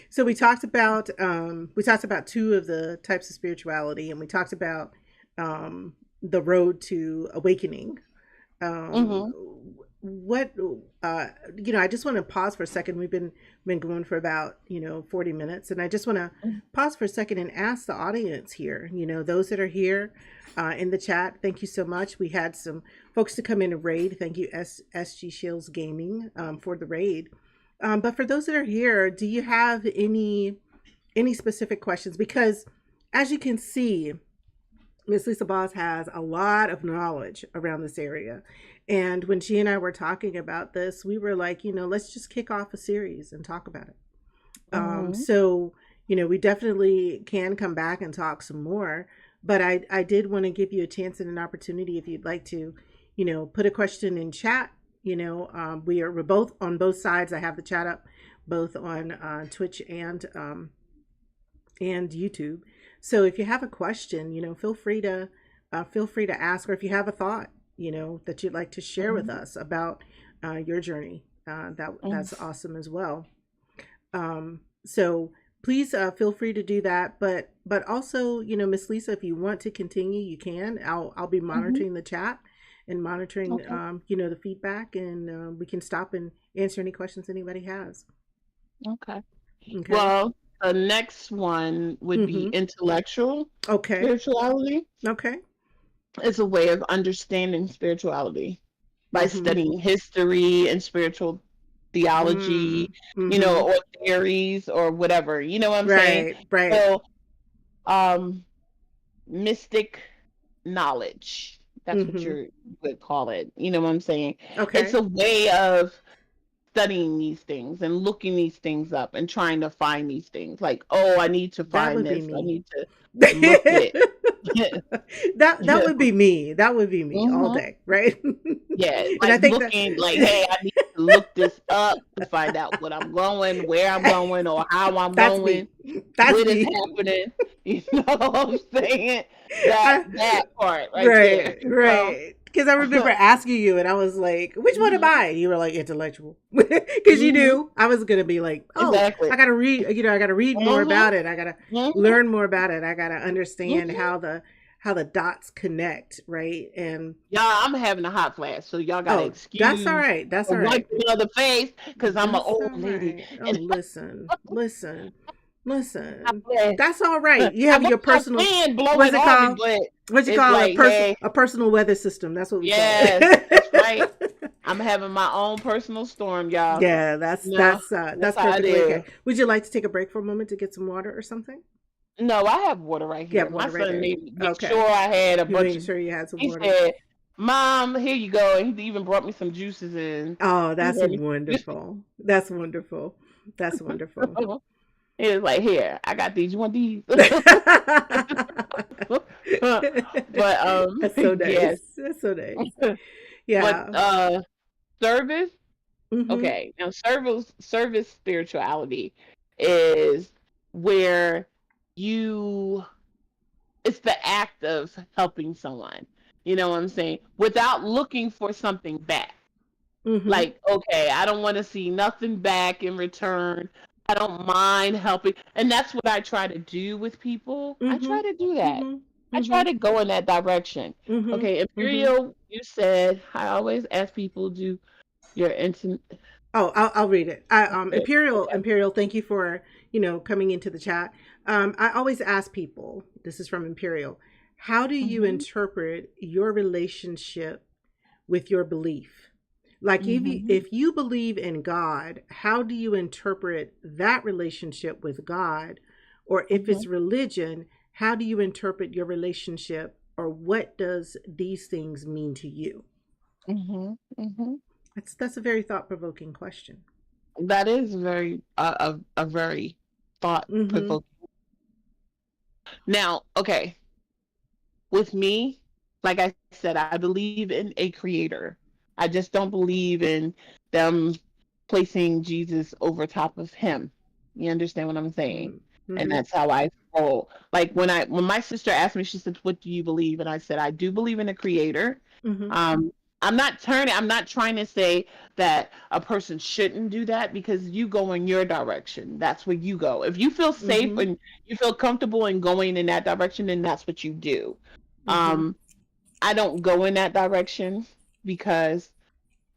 So we talked about two of the types of spirituality, and we talked about the road to awakening. Um, Mm-hmm. what I just want to pause for a second. We've been going for about 40 minutes, and I just want to pause for a second and ask the audience here, those that are here in the chat, thank you so much. We had some folks to come in and raid. Thank you, SG Shields Gaming, for the raid. But for those that are here, do you have any specific questions? Because as you can see, Miss Lisa Boss has a lot of knowledge around this area. And when she and I were talking about this, we were like, let's just kick off a series and talk about it. Mm-hmm. So, we definitely can come back and talk some more. But I did want to give you a chance and an opportunity if you'd like to, put a question in chat. We're both on both sides. I have the chat up both on Twitch and YouTube. So if you have a question, feel free to ask, or if you have a thought, that you'd like to share with Mm-hmm. us about your journey, that's awesome as well. So please feel free to do that. But also, Miss Lisa, if you want to continue, you can. I'll be Mm-hmm. monitoring the chat and monitoring Okay. the feedback, and we can stop and answer any questions anybody has. Okay. Okay. Well, the next one would be Mm-hmm. intellectual Okay. spirituality. Okay. It's a way of understanding spirituality by Mm-hmm. studying history and spiritual theology, Mm. Mm-hmm. or theories or whatever. You know what I'm saying? Right. Right. So, um, mystic knowledge. That's what Mm-hmm. you would call it. You know what I'm saying? It's Okay. a way of studying these things and looking these things up and trying to find these things. Like, oh, I need to That find would be this. I me. need to look at. That would be me. That would be me all Hmm. day, right? Yeah, And I like think that looking like, hey, I need to look this up to find out what I'm going, where I'm going, or how I'm that's going, me. That's what is me. happening. You know what I'm saying? That I, that part right there. right, So, right. Because I remember asking you, and I was like, "Which one am hmm. I?" You were like, "Intellectual," because you Hmm. knew I was gonna be like, "Oh, Exactly. I gotta read. I gotta read more Hmm. about it. I gotta Hmm. learn more about it. I gotta understand Hmm. how the dots connect, right?" And Y'all, I'm having a hot flash, so y'all gotta oh, that's all excuse right. That's the all right. wiping of the face because I'm an That's old all lady right. Oh, and hot listen. flash. That's all right. You I have got your my personal, wind what's blowing it on me, called? but What's it it's called? like, hey, A personal weather system. That's what we call yes, that's right. it. I'm having my own personal storm, y'all. Yeah, that's No, that's uh, that's that's how it perfectly okay. is. Would you like to take a break for a moment to get some water or something? No, I have water right You here. have My water right son there. made me make Okay. sure I had a You bunch making of. sure you had some He water. said, "Mom, here you go," and he even brought me some juices in. Oh, He that's brought me some wonderful. That's wonderful. That's wonderful. juices. He was like, "Here, I got these. You want these?" But That's so yes. nice. That's so nice. But Yeah. service. Mm-hmm. Okay, now service spirituality is where you it's the act of helping someone. You know what I'm saying? Without looking for something back. Mm-hmm. Like, okay, I don't want to see nothing back in return. I don't mind helping. And that's what I try to do with people. I Mm-hmm. try to do that. Mm-hmm. I Mm-hmm. try to go in that direction. Mm-hmm. Okay, Mm-hmm. Imperial, you said, I always ask people, do your intimate. Oh, I'll read it. I Imperial Okay. Imperial, thank you for, coming into the chat. I always ask people, this is from Imperial, how do you Mm-hmm. interpret your relationship with your belief? Like Mm-hmm. if you believe in God, how do you interpret that relationship with God? Or if Mm-hmm. it's religion, how do you interpret your relationship, or what does these things mean to you? Mm-hmm. Mm-hmm. That's a very thought-provoking question. That is very a very thought Mhm. provoking. Now, okay, with me, like I said, I believe in a creator. I just don't believe in them placing Jesus over top of him. You understand what I'm saying? Mhm. And Mhm. that's how I roll. Like when my sister asked me, she said, "What do you believe?" And I said, "I do believe in a creator." Mhm. Um, I'm not trying to say that a person shouldn't do that because you go in your direction. That's where you go. If you feel safe Mhm. and you feel comfortable in going in that direction, then that's what you do. Mhm. Um, I don't go in that direction because,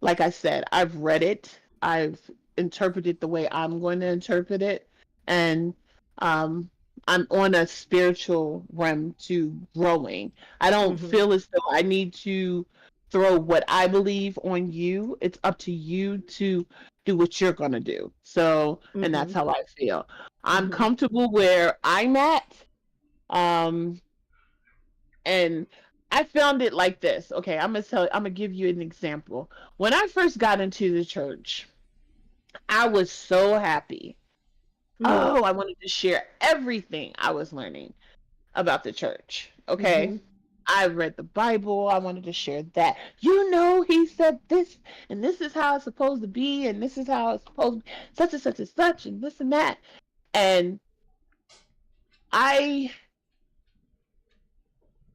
like I said, I've read it, I've interpreted the way I'm going to interpret it, and um, I'm on a spiritual realm to growing. I don't Mhm. feel as though I need to throw what I believe on you. It's up to you to do what you're going to do. So, and that's Mhm. how I feel. I'm Mhm. comfortable where I'm at. Um, and I found it like this. Okay, I'm gonna give you an example. When I first got into the church, I was so happy. Mhm. Oh, I wanted to share everything I was learning about the church. Okay. Mhm. I read the Bible. I wanted to share that. You know, he said this, and this is how it's supposed to be, and this is how it's supposed to be, such and such and such, and this and that. And I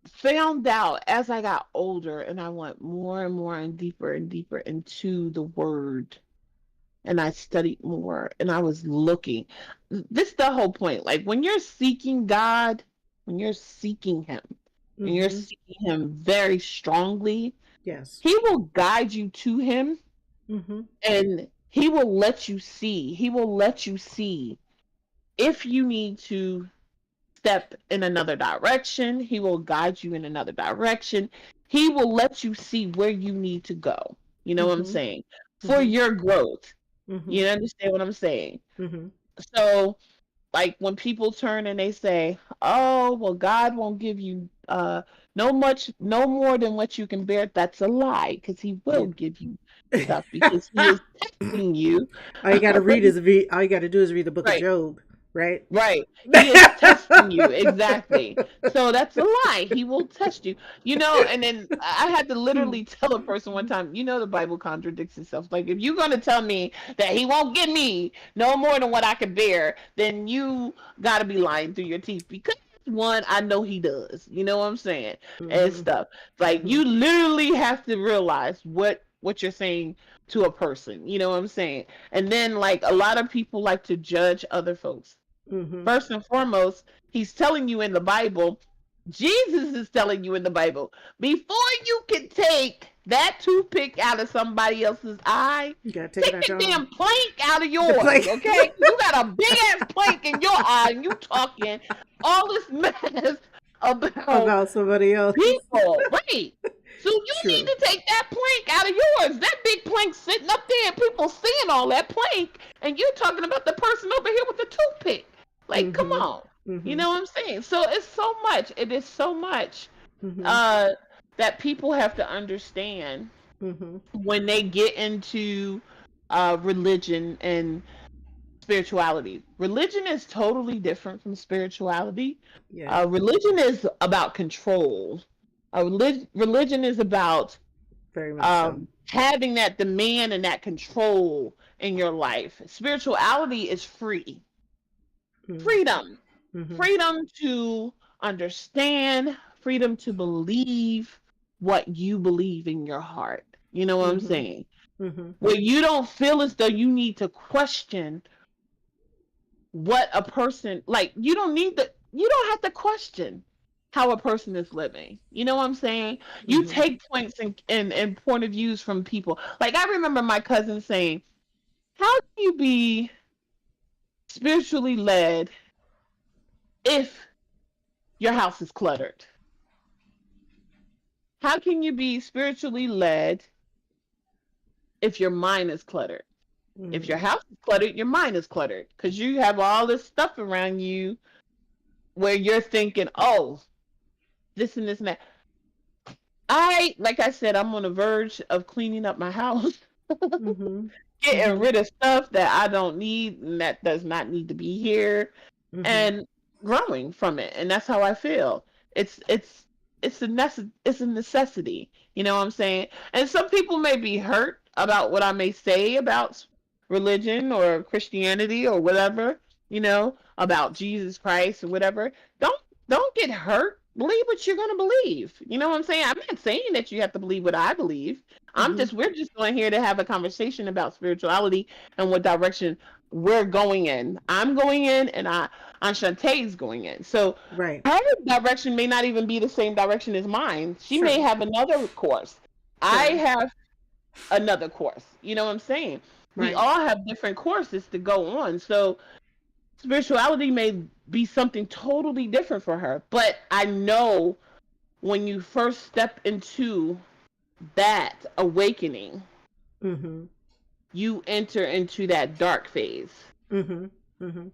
found out as I got older and I went more and deeper into the word and I studied more and I was looking. This is the whole point. Like when you're seeking God, when you're seeking him, and you're Mhm. seeking him very strongly, Yes. he will guide you to him Mhm. and he will let you see. He will let you see if you need to step in another direction. He will guide you in another direction. He will let you see where you need to go. You know what I'm Mhm. saying? For Mhm. your growth. You Mhm. understand what I'm saying? Mhm. So, like when people turn and they say, "Oh, well, God won't give you no more than what you can bear," that's a lie because He will Yeah. give you stuff because He is testing you. All you got to do is read the book of Right. Job, right? Right. He is testing you. Exactly. So that's a lie. He will test you. And then I had to literally tell a person one time, the Bible contradicts itself. Like, if you're going to tell me that he won't give me no more than what I can bear, then you got to be lying through your teeth because one, I know he does. You know what I'm saying? And Mhm. stuff. Like, Mhm. you literally have to realize what you're saying to a person. You know what I'm saying? And then, like, a lot of people like to judge other folks. Mhm. First and foremost, he's telling you in the Bible, Jesus is telling you in the Bible, before you can take that toothpick out of somebody else's eye, You got to take it take out the your own. damn plank out of The yours, play okay? You got a big ass plank in your eye and you talking all this mess about about somebody else. people, right? So you need True. to take that plank out of yours. That big plank sitting up there, and people seeing all that plank, and you're talking about the person over here with the toothpick. Like, come Mhm. on. You Mhm. know what I'm saying? So it's so much. It is so much Mhm. uh, that people have to understand Mhm. when they get into religion and spirituality. Religion is totally different from spirituality. Yeah. Religion is about control. Religion is about Very much so. having that demand and that control in your life. Spirituality is free, Mhm. freedom, Mhm. freedom to understand, freedom to believe what you believe in your heart. You know what I'm Mm-hmm. saying? Mm-hmm. Where you don't feel as though you need to question what a person, like, you don't have to question how a person is living. You know what I'm saying? You Mm-hmm. take points and point of views from people. Like, I remember my cousin saying, how can you be spiritually led if your house is cluttered? How can you be spiritually led if your mind is cluttered? If Mm-hmm. your house is cluttered, your mind is cluttered because you have all this stuff around you where you're thinking, oh, this and this and that. Like I said, I'm on the verge of cleaning up my house, Mm-hmm. getting Mm-hmm. rid of stuff that I don't need and that does not need to be here, Mm-hmm. and growing from it. And that's how I feel. It's a necessity. You know what I'm saying? And some people may be hurt about what I may say about religion or Christianity or whatever, about Jesus Christ or whatever. Don't get hurt. Believe what you're gonna believe. You know what I'm saying? I'm not saying that you have to believe what I believe. Mm-hmm. We're just going here to have a conversation about spirituality and what direction we're going in. I'm going in, and Aunt Shantae's going in. So Right. her direction may not even be the same direction as mine. She may True. have another course. I True. have another course. You know what I'm saying? We Right. all have different courses to go on. So spirituality may be something totally different for her. But I know when you first step into that awakening, Mm-hmm. you enter into that dark phase. Mm-hmm. Mm-hmm.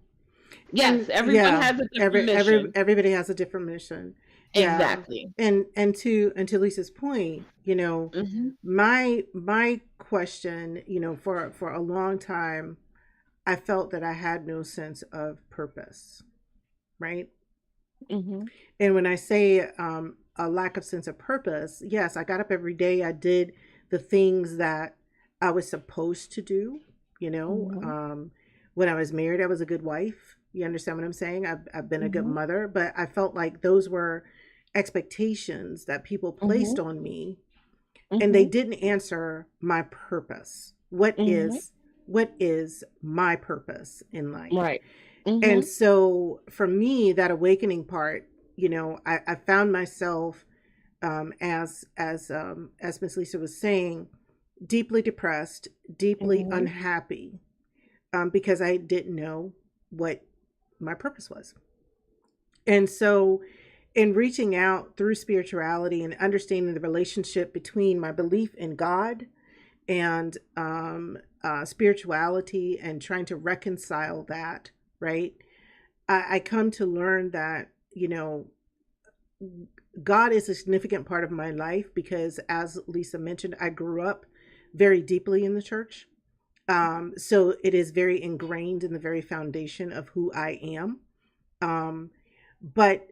Yes, And everyone yeah, has a different mission. everybody has a different mission. Yeah. Exactly. And to Lisa's point, Hmm. my question, for a long time, I felt that I had no sense of purpose, right? Hmm. And when I say a lack of sense of purpose, yes, I got up every day. I did the things that I was supposed to do. You know, Hmm. um, when I was married, I was a good wife. You understand what I'm saying? I've been a good Hmm. mother, but I felt like those were expectations that people placed Hmm. on me, and they Hmm. didn't answer my purpose. Hmm. What is my purpose in life? Right. Hmm. And so for me, that awakening part, I found myself, as Miss Lisa was saying, deeply depressed, deeply Hmm. unhappy, because I didn't know what my purpose was. And so in reaching out through spirituality and understanding the relationship between my belief in God and spirituality, and trying to reconcile that, right? I come to learn that, God is a significant part of my life because, as Lisa mentioned, I grew up very deeply in the church. So it is very ingrained in the very foundation of who I am. Um, but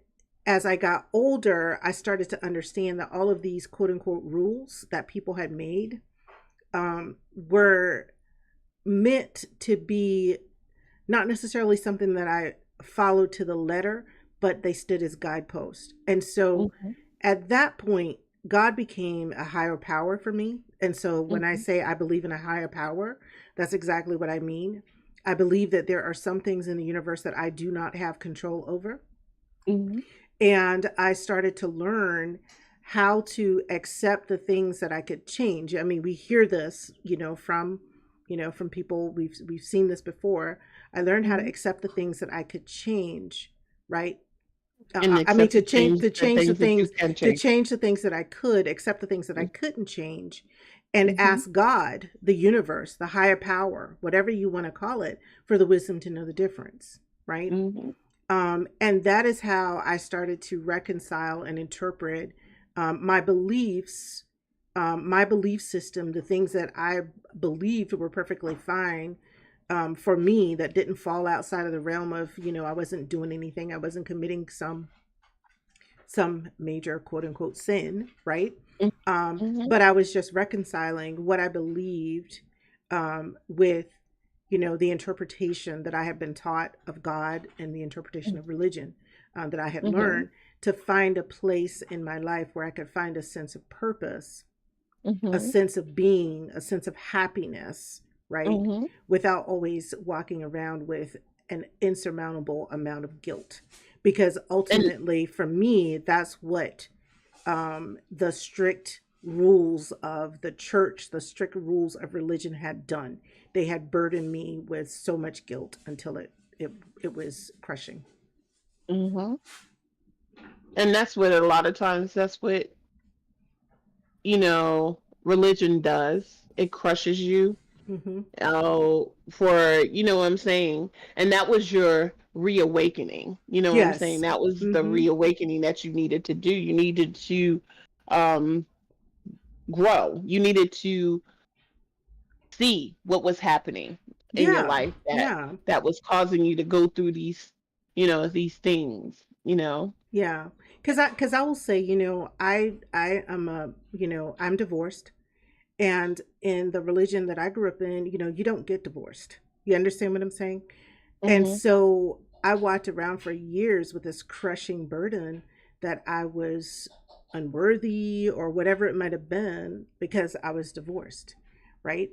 as I got older, I started to understand that all of these quote unquote rules that people had made, were meant to be not necessarily something that I followed to the letter, but they stood as guideposts. And so Hmm. at that point, God became a higher power for me. And so when I Hmm. say I believe in a higher power, that's exactly what I mean. I believe that there are some things in the universe that I do not have control over. Hmm. And I started to learn how to accept the things that I could change. I mean, we hear this, from people. We've seen this before. I learned how to Hmm. accept the things that I could change, right? And I mean, accept to the change the things that you things, can to change. change the things that I could, accept the things that I couldn't change, and Hmm. ask God, the universe, the higher power, whatever you want to call it, for the wisdom to know the difference, right? Hmm. And that is how I started to reconcile and interpret my beliefs, my belief system, the things that I believed were perfectly fine, for me, that didn't fall outside of the realm of, I wasn't doing anything, I wasn't committing some major quote unquote sin, right? Hmm. But I was just reconciling what I believed, with, the interpretation that I had been taught of God and the interpretation of religion, that I had Hmm. learned. to find a place in my life where I could find a sense of purpose, a Mhm. sense of being, a sense of happiness, right? Mhm. Without always walking around with an insurmountable amount of guilt. Because And ultimately, for me, that's what the strict rules of the church, the strict rules of religion had done. They had burdened me with so much guilt until it, it was crushing. mhm. And that's what a lot of times that's what, religion does. It crushes you. Hmm. Oh, for, what I'm saying? And that was your reawakening. You know what I'm saying? Yes. That was the Hmm. reawakening that you needed to do. You needed to um grow. You needed to see what was happening in your Yeah. life Yeah. that was causing you to go through these things. Yeah. Cause I will say, I am I'm divorced. And in the religion that I grew up in, you don't get divorced. You understand what I'm saying? And Mhm. so I walked around for years with this crushing burden that I was unworthy or whatever it might have been because I was divorced, right?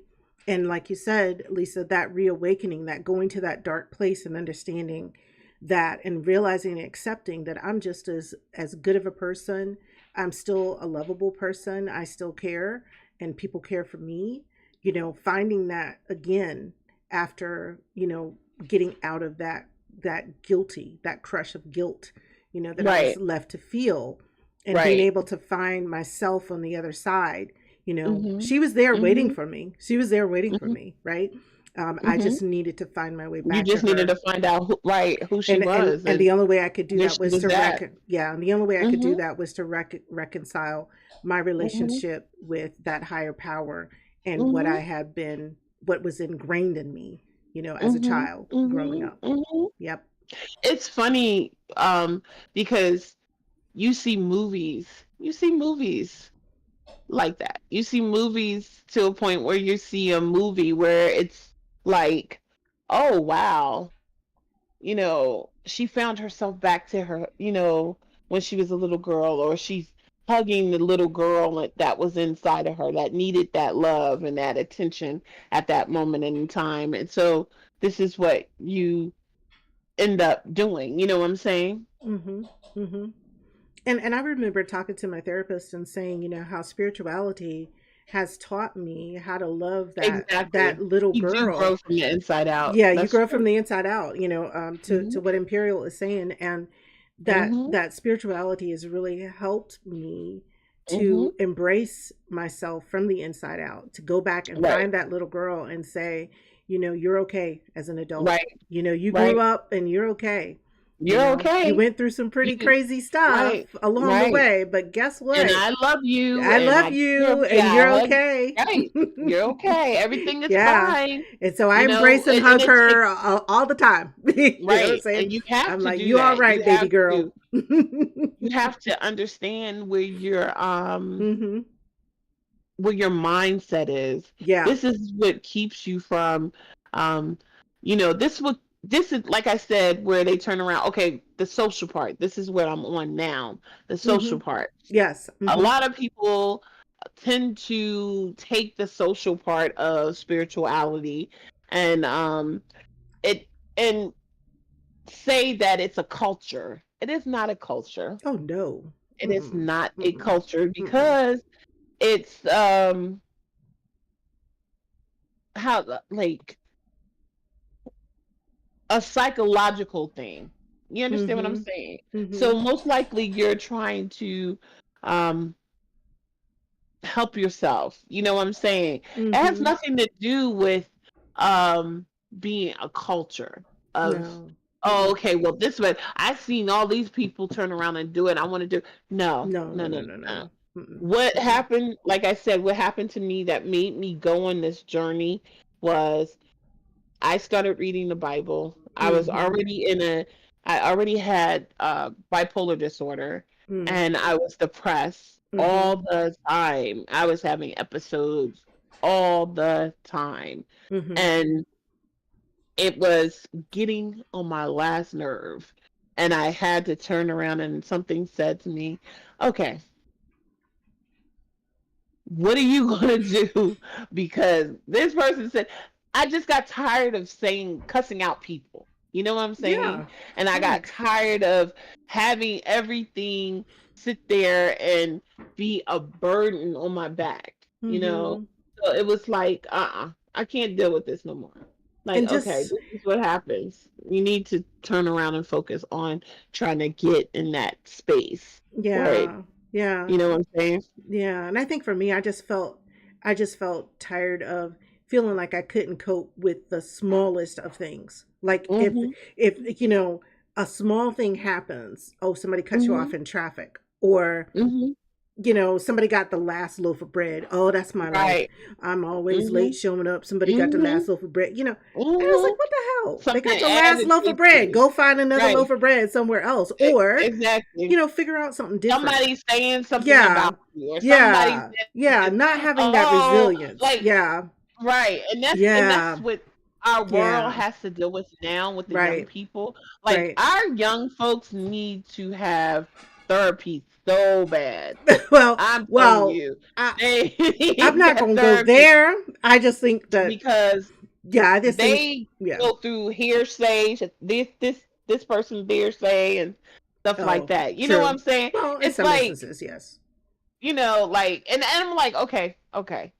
And like you said, Lisa, that reawakening, that going to that dark place and understanding that and realizing and accepting that I'm just as good of a person. I'm still a lovable person. I still care and people care for me. Finding that again after, getting out of that guilty, that crush of guilt, that I was Right. left to feel, and being Right. able to find myself on the other side. Mhm. She was there waiting Mhm. for me. She was there waiting for Mhm. me, right? I Mhm. just needed to find my way You back to just needed to her. find out who she And was and and the only way I could do where that she was was at. and the only way I could do Mhm. that was to reconcile my Mhm. relationship with that higher power and Mhm. what was ingrained in me, as a Mhm. child growing Mhm. up. Mhm. Yep. It's funny because you see movies like that. You see movies to a point where you see a movie where it's like, oh wow, she found herself back to her, when she was a little girl, or she's hugging the little girl that was inside of her that needed that love and that attention at that moment in time. And so this is what you end up doing. You know what I'm saying? Mhm. Mhm. And I remember talking to my therapist and saying, how spirituality has taught me how to love that Exactly. little You do grow girl. from the inside out. Yeah, you That's grow from true. the inside out, to Mhm. what Imperial is saying, and that Mhm. that spirituality has really helped me Mhm. to embrace myself from the inside out, to go back and Right. find that little girl and say, you're okay as an adult. Right. You grew Right. up and you're okay. You're You okay. went through some pretty You crazy stuff right. along the Right. way, but guess And what? I love you I and love I care you for you. and I you're hug. okay. Right. You're okay. Everything is Yeah. fine. And so I embrace and And hug it her takes all the time. You know what I'm right. saying? And you have I'm to like, do you all that. right, baby girl. You have to understand Hmm. where your mindset is. Yeah. This is what keeps you from um this is like I said, where they turn around. Okay, the social part. This is what I'm on now. The Hmm. social part. Yes. A Hmm. lot of people tend to take the social part of spirituality and it and say that it's a culture. It is not a culture. Oh no. It is Mm-mm. not a Mm-mm. culture Mm-mm. because it's how like a psychological thing. You understand what I'm Mm-hmm. saying? Mm-hmm. So most likely you're trying to um help yourself. You know what I'm saying? It has Mm-hmm. nothing to do with um being a culture of, No. oh, Mm-mm. okay, well this way I've seen all these people turn around and do it. I want to do no, No, no, no, no, no, no, no. no. Mm-mm. What Mm-mm. happened, like I said, what happened to me that made me go on this journey was I started reading the Bible. Mm-hmm. I already had bipolar disorder Mm. and I was depressed Mm-hmm. all the time. I was having episodes all the time. Mm-hmm. And it was getting on my last nerve. and I had to turn around and something said to me, okay, what are you going to do? Because this person said, I just got tired of saying, cussing out people. You know what I'm saying? Yeah. And I Yeah. got tired of having everything sit there and be a burden on my back, you know? Mm-hmm. So it was like, I can't deal with this no more. Like, And okay, just this is what happens. You need to turn around and focus on trying to get in that space. Right. yeah, yeah. You know what I'm saying? Yeah, and I think for me, I just felt tired of feeling like I couldn't cope with the smallest of things. Like Mm-hmm. if a small thing happens, oh, somebody cuts you Mm-hmm. off in traffic, or Mm-hmm. somebody got the last loaf of bread. Oh, that's my life. Right. I'm always Mm-hmm. late showing up. Somebody got the Mm-hmm. last loaf of bread. And it's Mm-hmm. like, what the hell? They Something got the last loaf of added bread. to Go find another right. loaf of bread somewhere else, or Exactly. figure out something different. Somebody saying something Yeah. about you, or somebody Yeah. said Yeah. this, Not having that oh, resilience. like Yeah. right. And that's Yeah. what our world Yeah. has to deal with now with the young Right. people. Like Right. our young folks need to have therapy so bad. well, I'm telling well, you, I they I'm need not that gonna go therapy there. I just think that because I just think they yeah. go through hearsay, this person hearsay and stuff like Oh, that. You know what true. I'm saying? Well, in It's some like, instances, yes. like, and I'm like, okay, okay.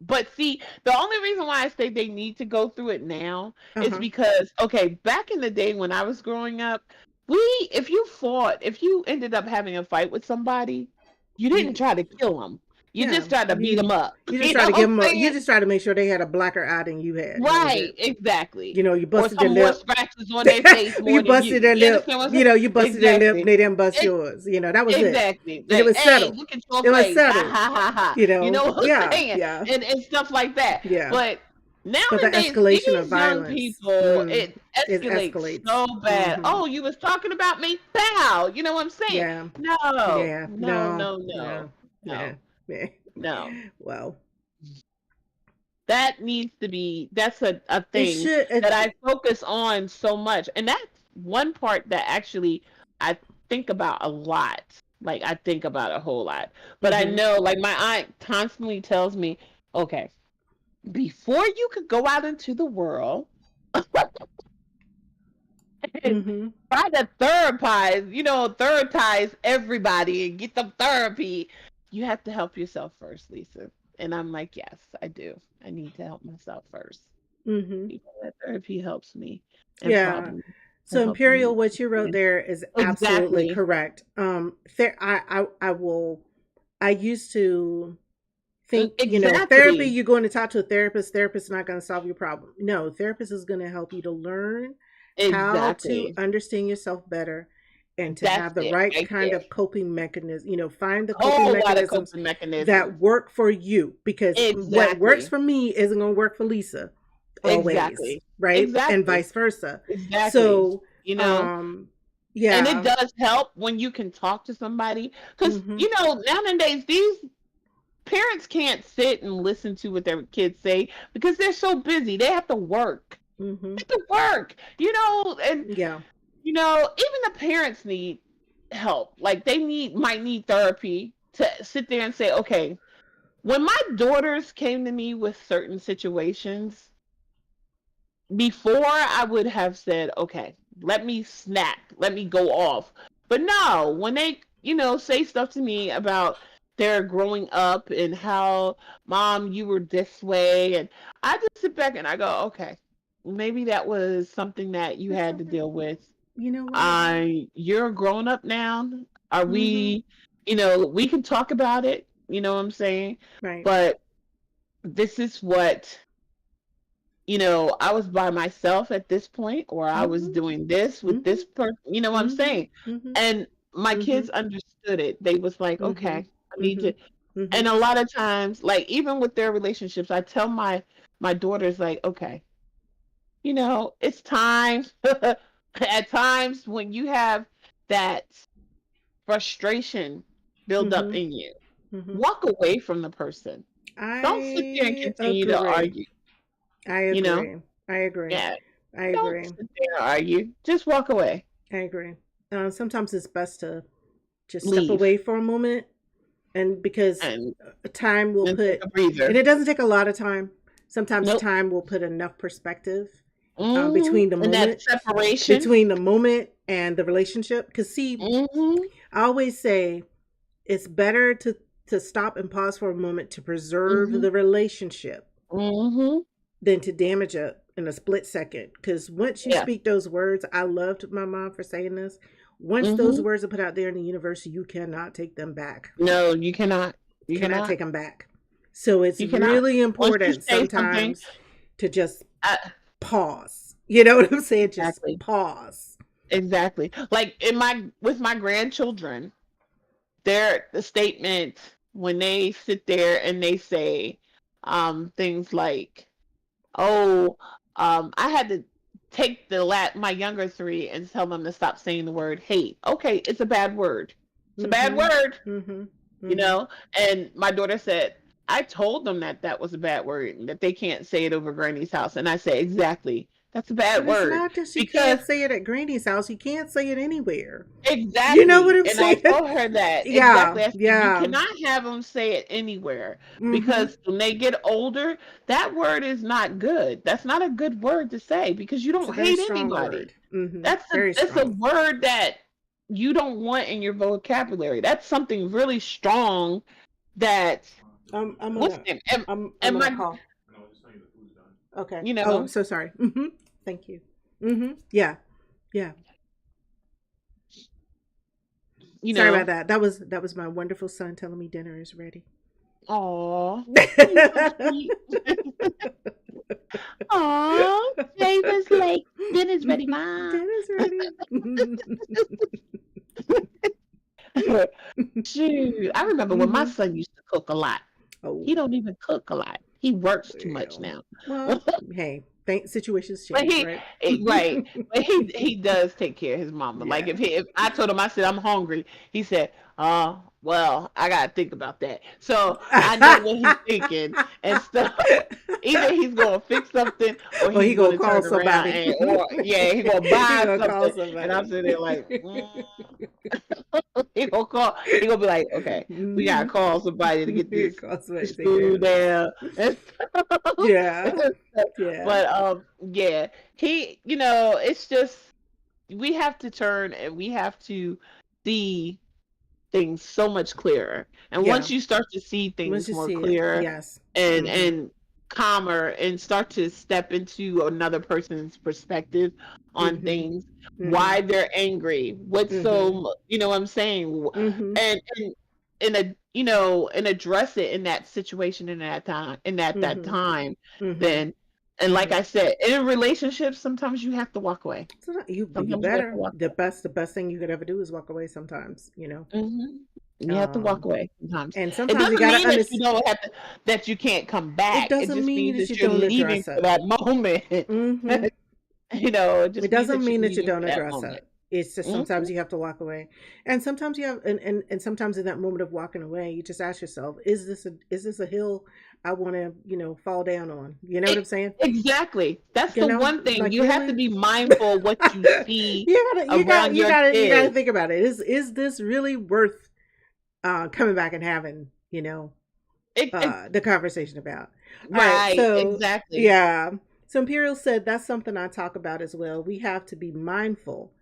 But see, the only reason why I say they need to go through it now is Uh-huh. because, okay, back in the day when I was growing up, if you ended up having a fight with somebody, you didn't You try to kill them. You yeah. just tried to beat them up. You just You try know to what give I'm them you saying? just try to make sure they had a blacker eye than you had. That was Right, it. exactly. You Or busted their some more lip. scratches on their face you more than busted you. their You lip. understand what I'm saying? You busted their lip and Exactly. they didn't bust Ex- yours. That was it. exactly. And it Like, was hey, settled. look at your It was face. Ha settled. ha ha ha. You know what I'm Yeah, saying? yeah, And stuff like that. yeah. But But the nowadays, escalation of these young violence, people, it it escalates escalates. so bad. Hmm. Oh, you was talking about me? Pow. You know what I'm saying? Yeah, No, yeah, no, no, no, no, no, yeah, no, yeah. no. Well, That needs to be, that's a it thing should. that I focus on so much. And that's one part that actually I think about a lot. Like I think about a whole lot. But I Mm-hmm, know, like my aunt constantly tells me, okay, before you could go out into the world and mm-hmm. try to therapize everybody and get them therapy, you have to help yourself first, Lisa. And I'm like, yes, I do. I need to help myself first. Mm-hmm. That therapy helps me and Yeah. probably will So help you. Imperial, what you wrote there is absolutely Exactly. correct. I used to think, therapy, Exactly. you're going to talk to a therapist. Therapist is not going to solve your problem. No, therapist is going to help you to learn how to Exactly. understand yourself better and to That's have the it right right kind there. of coping mechanism. Find the coping Whole lot of mechanisms coping mechanisms. that work for you, because what works Exactly. for me isn't going to work for Lisa always, Exactly. right? And Exactly. vice versa. Exactly. So, You know, um, and it yeah. does help when you can talk to somebody because Hmm. nowadays these parents can't sit and listen to what their kids say because they're so busy. They have to work. Hmm. They have to work. And Yeah. even the parents need help. Like they might need therapy to sit there and say, okay, when my daughters came to me with certain situations, before I would have said, okay, let me snap, let me go off. But no, when they, say stuff to me about their growing up and how, mom, you were this way, and I just sit back and I go, okay, maybe that was something that you It's had to okay. deal with. You know what? You're grown up now. Are Hmm. we, we can talk about it, you know what I'm saying? Right. But this is what, I was by myself at this point, or I was Hmm. doing this with Hmm. this person, you know what I'm Hmm. saying? Hmm. And my Hmm. kids understood it. They was like, Hmm. okay, I need Hmm. to. Hmm. And a lot of times, like even with their relationships, I tell my daughters like, okay, it's time. At times when you have that frustration build up Hmm. in you, Hmm. walk away from the person. Don't sit there and I continue to agree. argue, I you know? agree. I agree. Yeah. I Don't agree. sit there and argue. Just walk away. I agree. Sometimes it's best to just step Leave away for a moment, and because and time will then take put, a and breather. it doesn't take a lot of time. Sometimes Nope. time will put enough perspective And that separation. between the moment and the relationship. Because see, Hmm. I always say it's better to stop and pause for a moment to preserve Hmm. the relationship Hmm. than to damage it in a split second. Because once you Yeah. speak those words, I loved my mom for saying this. Once those Hmm. words are put out there in the universe, you cannot take them back. No, you cannot. You Cannot cannot. take them back. So it's You cannot. really Once you important say something, sometimes to just uh, pause. You know what I'm saying? Just exactly, pause. exactly. Like in my with my grandchildren, the statement when they sit there and they say things like, "Oh, I had to take my younger three and tell them to stop saying the word hate." Okay, it's a bad word. It's a bad Mm-hmm. word, Mm-hmm. you Mm-hmm. know. And my daughter said, "I told them that that was a bad word and that they can't say it over Granny's house." And I said, "Exactly, that's a bad But it's word not just you because." can't say it at Granny's house. You can't say it anywhere. You know what Exactly. I'm And I saying? told her that. Yeah. Exactly. I said, you Yeah. cannot have them say it anywhere Mm-hmm. because when they get older, that word is not good. That's not a good word to say because you It's a don't very hate strong anybody. word. Mm-hmm. That's Very a strong. word that you don't want in your vocabulary. That's something really strong that I'm what's gonna name? I'm And gonna my call. Okay. you Oh, I'm know, so sorry. Mm-hmm. Thank you. Mm-hmm. Yeah. Yeah. you Sorry about know, that. That was my wonderful son telling me dinner is ready. aw, he's so Dinner's sweet. Aw, Jay was like, dinner's ready, Ma. ready. Shoot, I remember when my Hmm. son used to cook a lot. Oh He don't even cook a lot. He works too much well. now. Well, hey, situations But change, right? right, but he does take care of his mama. Like Yeah. if I told him I said I'm hungry, he said, well, I gotta think about that. So I know what he's thinking and stuff. Either he's gonna fix something or Or he's he gonna gonna call turn around somebody. and or yeah, he gonna He buy gonna call something. And I'm somebody. sitting there like, he gonna call. He gonna be like, okay, we gotta Mhm. call somebody to get He this call somebody to take care food of this. there. And Yeah. stuff. Yeah. But yeah, it's just we have to turn and we have to see things so much clearer. And Yeah. once you start to see Once things you more see it, clear yes. and Hmm. calmer and start to step into another person's perspective on Hmm. things, Hmm. why they're angry, what's Hmm. you know what I'm saying, Hmm. and and address it in that situation in that time that Hmm. time, Hmm. then and like Hmm. I said, in relationships sometimes you have to walk away. So you Sometimes you have to better. walk The best thing you could ever do is walk away. Sometimes, you know. away. You have to walk Um, away sometimes. and It sometimes you doesn't gotta mean that you understand. don't have to, that you can't come It back. It doesn't just mean means that you that you're don't leaving address for it. that moment. Hmm. It It just means doesn't that you're mean that you leaving don't for that address moment. it. It's just Hmm. sometimes you have to walk away, and sometimes you have, and sometimes in that moment of walking away, you just ask yourself, is this a hill I want to fall down on? You know what I'm saying? Exactly. That's You the know, one thing like you have to really. be mindful of what you see around your You gotta kids. think about it. Is this really worth coming back and having It, the conversation about? All right, right. so Exactly. yeah, so Imperial said that's something I talk about as well. We have to be mindful.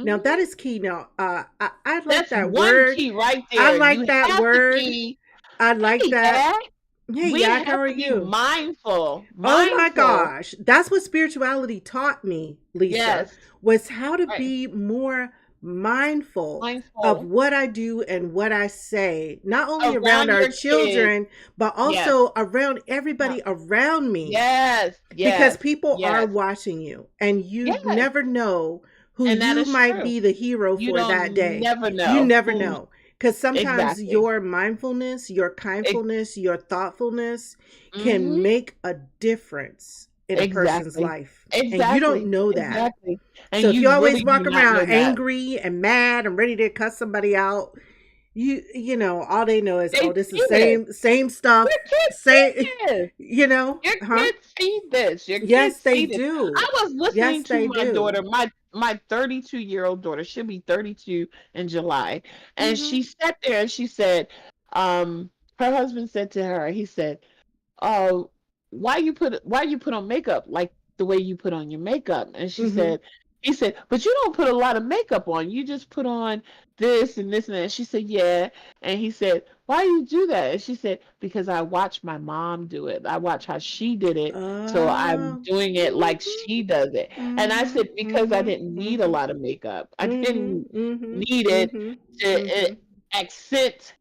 Now that Hmm. is key. Now, I like That's that one word. key right I there. like You that have to word. be. I like Hey, that. Dad. Hey, We Yak, how have are to be you? mindful. Oh my Mindful. gosh. That's what spirituality taught me, Lisa, Yes. was how to Right. be more mindful of Mindful what I do and what I say, not only around around our your kids. children, but Yes. also around Uh, everybody around me. Yes. Because Yes. people are Yes. watching you and you Yes. never know who And that you is might true. be the hero You for that don't day. never You know never who know. Because sometimes exactly. your mindfulness, your kindfulness, your thoughtfulness can Mm-hmm. make a difference in a person's Exactly. life. And you don't Exactly. know that. Exactly. So And if you you always really do walk not know around that. angry and mad and ready to cuss somebody out, you know, all they know is, They oh, this is see this. same stuff. Your kids Say, see this. you know, Your huh? kids see this. Your Yes, kids they see this. do. I was listening Yes, to they my do. daughter. my 32-year-old daughter, she'll be 32 in July, and Mm-hmm. she sat there and she said, her husband said to her, he said, "Oh, why you put on makeup like the way you put on your makeup?" And she Mm-hmm. said, he said, "But you don't put a lot of makeup on. You just put on this and this and that." And she said, "Yeah." And he said, "Why you do that?" And she said, "Because I watched my mom do it. I watched how she did it. So I'm doing it like she does it." And I Mm-hmm. said, "Because I Mm-hmm. didn't need a Mm-hmm. lot of makeup. I Mm-hmm. didn't Mm-hmm. need it Mm-hmm. to Mm-hmm. accent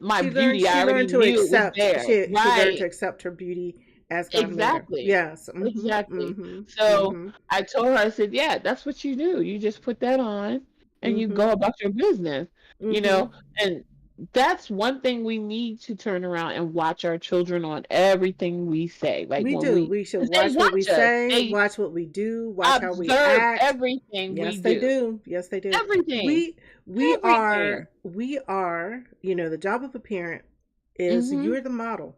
my She learned. beauty. I She already learned to knew it was accept. there." She learned to Right. accept her beauty as God made her. Exactly. Yes. Mm-hmm. Exactly. Mm-hmm. So Mm-hmm. I told her, I said, "Yeah, that's what you do. You just put that on and you Mm-hmm. go about your business, you Mm-hmm. know?" And that's one thing we need to turn around and watch our children on everything we say. Like We when do. we, We should 'cause they watch what we watch us, say, they watch what we do, watch how we observe act. everything we Yes, they do. do. Yes, they do. Everything. We Everything. are the job of a parent is Mm-hmm. you're the model.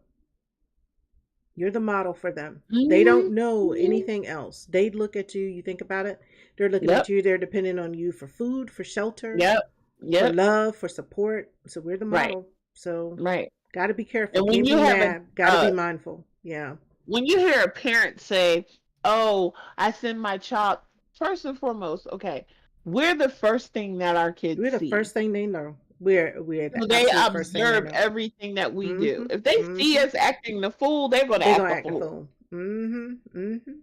You're the model for them. They Mm-hmm. don't know Mm-hmm. anything else. They look at you, you think about it, they're looking at Yep. you, they're depending on you for food, for shelter, Yep. for Yep. love, for support. So we're the Right. model. So Right. got to be careful. And Can't be mad. Got to be mindful. Yeah. when you hear a parent say, "Oh, I send my child," first and foremost, okay, we're the first thing that our kids We're the see. first thing they know. We're So the they absolute first thing they observe know. everything that we do. Mhm. If they see Mhm. us acting the fool, they're going to They act gonna the act a fool. fool. Mhm. Mhm.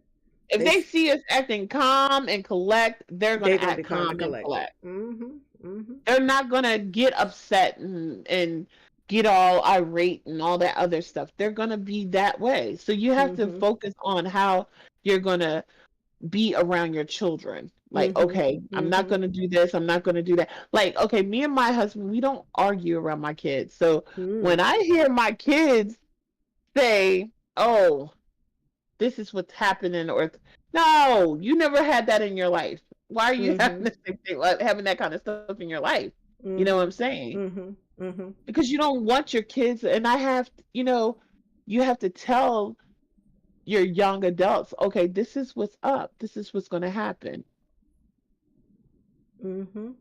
If They they see us acting calm and collect, they're going they to gonna be act calm and calm and collected. collect. Mhm. Mhm. They're not going to get upset and get all irate and all that other stuff. They're going to be that way. So you have to Mhm. focus on how you're going to be around your children. Like, Mhm. okay, I'm not Mhm. going to do this. I'm not going to do that. Like, okay, me and my husband, we don't argue around my kids. So when Mm. I hear my kids say, "Oh, this is what's happening," or "No, you never had that in your life. Why are you having Mhm. the same thing, like, having that kind of stuff in your life?" You know what I'm Mhm. saying? Mhm. Mhm. Because you don't want your kids, and you have to tell your young adults, okay, this is what's up. This is what's going to happen. Mhm.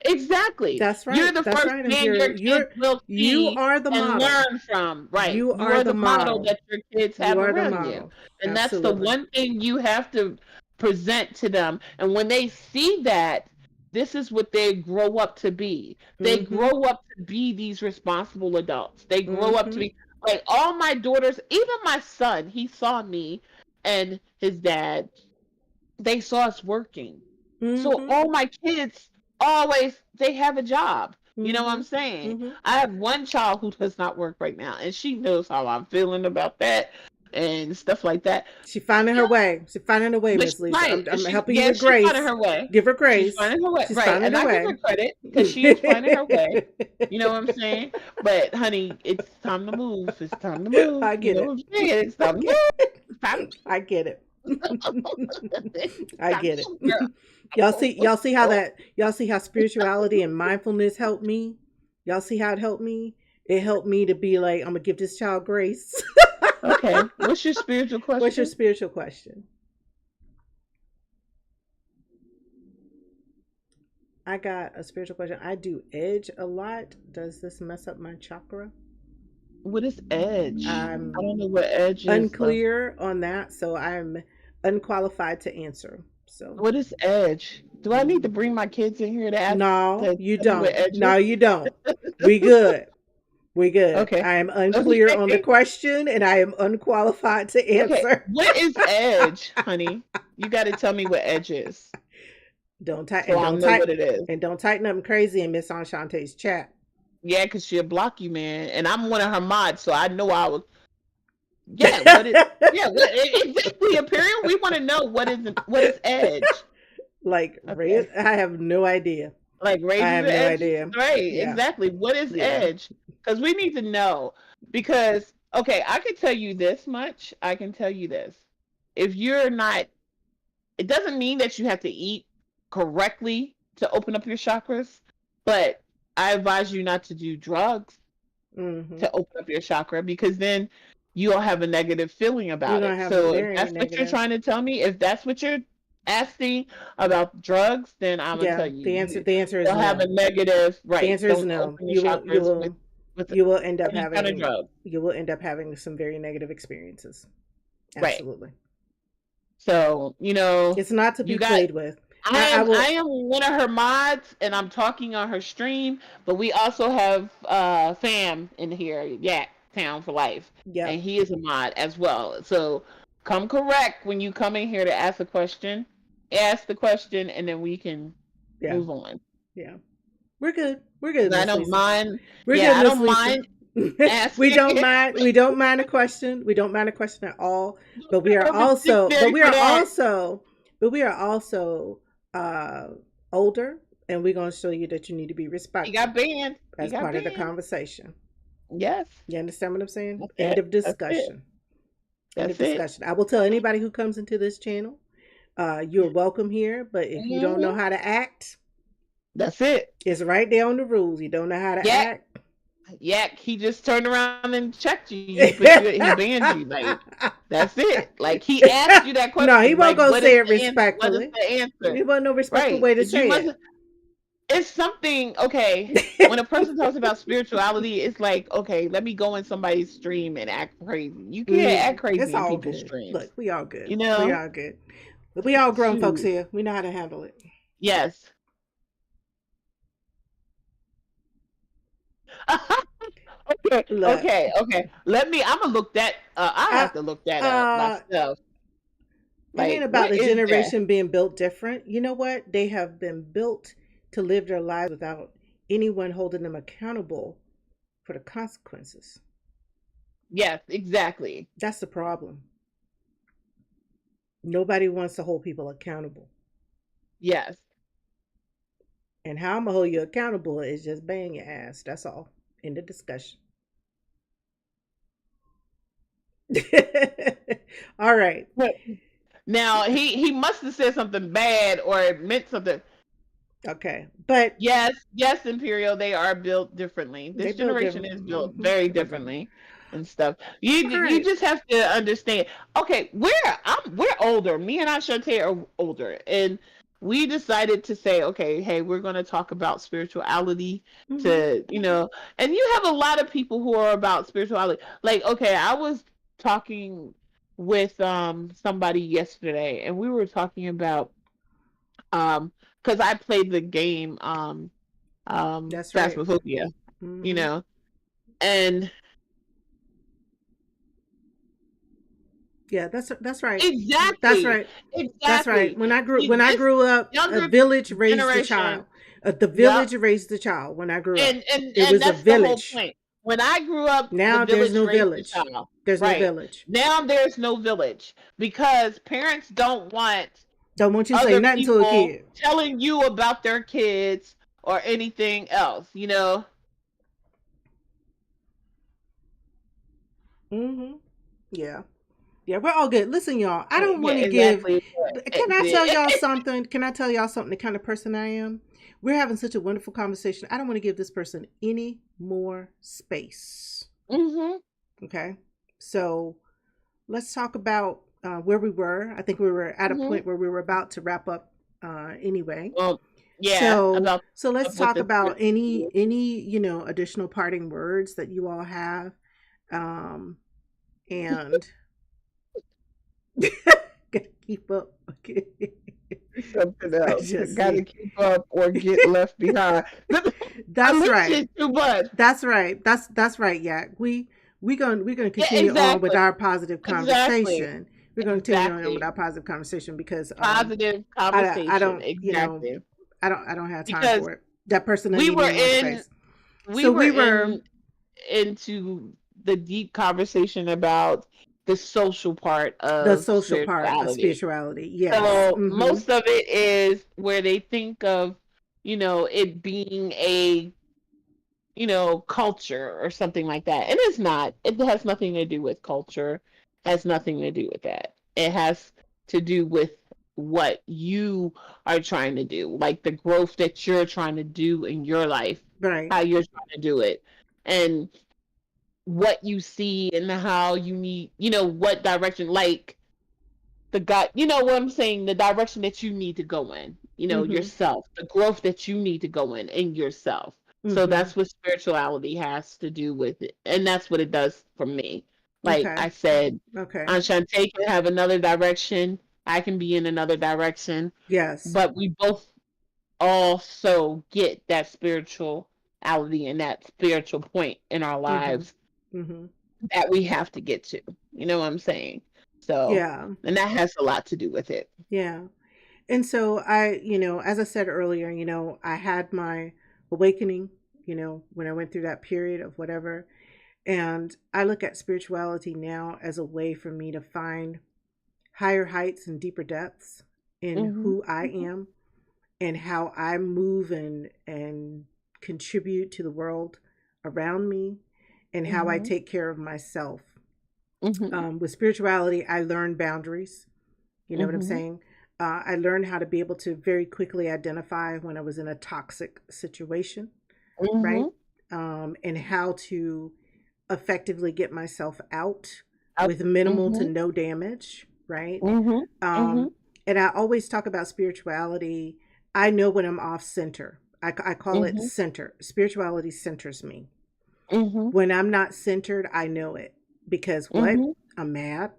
Exactly. That's You're right. the That's first right. And man your kids will you see are the and model. learn from. Right. You You are are the the model model. that your kids You have are the around you. model. And that's the Absolutely. one thing you have to present to them. And when they see that, this is what they grow up to be. They Mhm. grow up to be these responsible adults. They grow up to Mhm. be like all my daughters, even my son, he saw me and his dad, they saw us working. So Mhm. all my kids always they have a job. You know what I'm Mhm. saying? Mhm. I have one child who does not work right now, and she knows how I'm feeling about that and stuff like that. She finding her Yeah, way. She finding her way, but Miss Lisa. right, I'm she helping you yeah with she's finding grace. her way. Give her She's grace. finding her way, She's right? finding And her I give way. her credit because she is finding her way. You know what I'm saying? But honey, it's time to move. It's time to move. I You get know what it. I'm saying? It's I time to get move. it. It's time I get it. it's I time get to it. move, girl. Y'all see how spirituality and mindfulness helped me? Y'all see how it helped me? It helped me to be like, I'm gonna give this child grace. Okay. What's your spiritual What's your question? spiritual question? I got a spiritual question. I do edge a lot. Does this mess up my chakra? What is edge? I I'm don't know what edge is though. unclear on that, so I'm unqualified to answer. So, What is edge? Do I need to mm, bring my kids in here to ask no, to you tell me what don't. edge No, is? you don't. We good. We good. Okay. I am unclear on the Okay. question, and I am unqualified to Okay. answer. What is edge, honey? You got to tell me what edge is, Don't type so and I'll don't know type what it is. and don't type nothing crazy in Miss Enchante's chat. Yeah, because she'll block you, man. And I'm one of her mods, so I know I was. Yeah. What it? Yeah. Exactly, Imperial. We want to know what is edge. Like Okay. I have no idea. Like I razors have and no edges, idea. right? Yeah, Exactly. What is yeah. edge? Because we need to know. Because okay, I can tell you this much. I can tell you this. If you're not, it doesn't mean that you have to eat correctly to open up your chakras, but I advise you not to do drugs Hmm. to open up your chakra because then you'll have a negative feeling You're about gonna it. have a So if very that's what you're negative. trying to tell me, if that's what you're asking about drugs, then I'm gonna Yeah, tell you, the answer is you'll have a no. negative. The Right? answer is Don't no. open your chakras with You will end up any kind of having drug. some very negative experiences. Right. Absolutely. So It's not to be you got. played with. I I am I will am one of her mods, and I'm talking on her stream. But we also have Fam in here, Yak Town for Life, yep. and he is a mod as well. So come correct when you come in here to ask a question. Ask the question, and then we can Yeah. move on. Yeah. We're good. We're good, I Miss don't Lisa. mind. We're Yeah, good, I Miss don't Lisa. mind asking. We don't mind a question. We don't mind a question at all. But we are also uh older, and we're gonna show you that you need to be He respectful got banned. He as got part of the banned. conversation. Yes. You understand what I'm saying? That's End it. of That's it. discussion. End of That's it. discussion. I will tell anybody who comes into this channel, you're welcome here, but if you don't know how to act, that's it. It's right there on the rules. You don't know how to act. Yak, he just turned around and checked you. He banned you. Like, that's it. Like, he asked you that question. No, he won't like, go say it respectfully. What is the answer? He wasn't no respectful way to say it. It's something, okay, when a person talks about spirituality, it's like, okay, let me go in somebody's stream and act crazy. You can't act crazy it's in all people's good. streams. Look, we all good. You know? We all good. But we all grown folks here. We know how to handle it. Yes. Okay. I'm gonna look that. I have to look that up myself. It ain't about the generation being built different. You know what? They have been built to live their lives without anyone holding them accountable for the consequences. Yes, exactly. That's the problem. Nobody wants to hold people accountable. Yes. And how I'm gonna hold you accountable is just bang your ass. That's all. End of discussion. All right. Now he must have said something bad or it meant something. Okay, but yes, Imperial, they are built differently. This generation is built very differently and stuff. You just have to understand. Okay, we're older. Me and Ashante are older, and we decided to say, okay, hey, we're going to talk about spirituality. To and you have a lot of people who are about spirituality. Like, okay, I was talking with somebody yesterday, and we were talking about because I played the game that's right. Phasmophobia, and yeah, that's right. Exactly. That's right. Exactly. That's right. When I grew up, a village raised the child. The village raised the child when I grew up. And it was a village. The whole point. When I grew up, now there's no village. There's no village. Now there's no village because parents don't want you to say nothing to a kid telling you about their kids or anything else, Yeah, we're all good. Listen, y'all, I don't want to give. Can I tell y'all something? Can I tell y'all something? The kind of person I am. We're having such a wonderful conversation. I don't want to give this person any more space. Okay, so let's talk about where we were. I think we were at a point where we were about to wrap up anyway. Well, yeah. So let's talk about any additional parting words that you all have. And gotta keep up. Okay. Something else. Gotta keep up or get left behind. That's right. Too much. That's right. That's right. Yeah. We're gonna continue on with our positive conversation. We're gonna continue on with our positive conversation because positive conversation. I don't I don't have time for it. That person we were into the deep conversation about the social part of spirituality. Yeah. So most of it is where they think of, it being a, culture or something like that. And it's not. It has nothing to do with culture. It has nothing to do with that. It has to do with what you are trying to do, like the growth that you're trying to do in your life, right? How you're trying to do it, and what you see and how you need, what direction. Like the God, you know what I'm saying, the direction that you need to go in, Mm-hmm. yourself, the growth that you need to go in yourself. So Mm-hmm. that's what spirituality has to do with it. And that's what it does for me. Like Okay. I said, Okay. Shantae can have another direction. I can be in another direction. Yes. But we both also get that spirituality and that spiritual point in our Mm-hmm. lives Mm-hmm. that we have to get to. You know what I'm saying? So, Yeah. and that has a lot to do with it. Yeah. And so as I said earlier, I had my awakening, when I went through that period of whatever. And I look at spirituality now as a way for me to find higher heights and deeper depths in Mhm. who I am and how I move and contribute to the world around me and how I Mhm. take care of myself. Mhm. With spirituality, I learned boundaries. You know what I'm Mhm. saying? I learned how to be able to very quickly identify when I was in a toxic situation, right? Mhm. And how to effectively get myself out Up. with minimal to Mhm. no damage, right? Mhm. Um, Mhm. and I always talk about spirituality. I know when I'm off center. I call it Mhm. center. Spirituality centers me. Mhm. When I'm not centered, I know it because what? Mhm. I'm mad,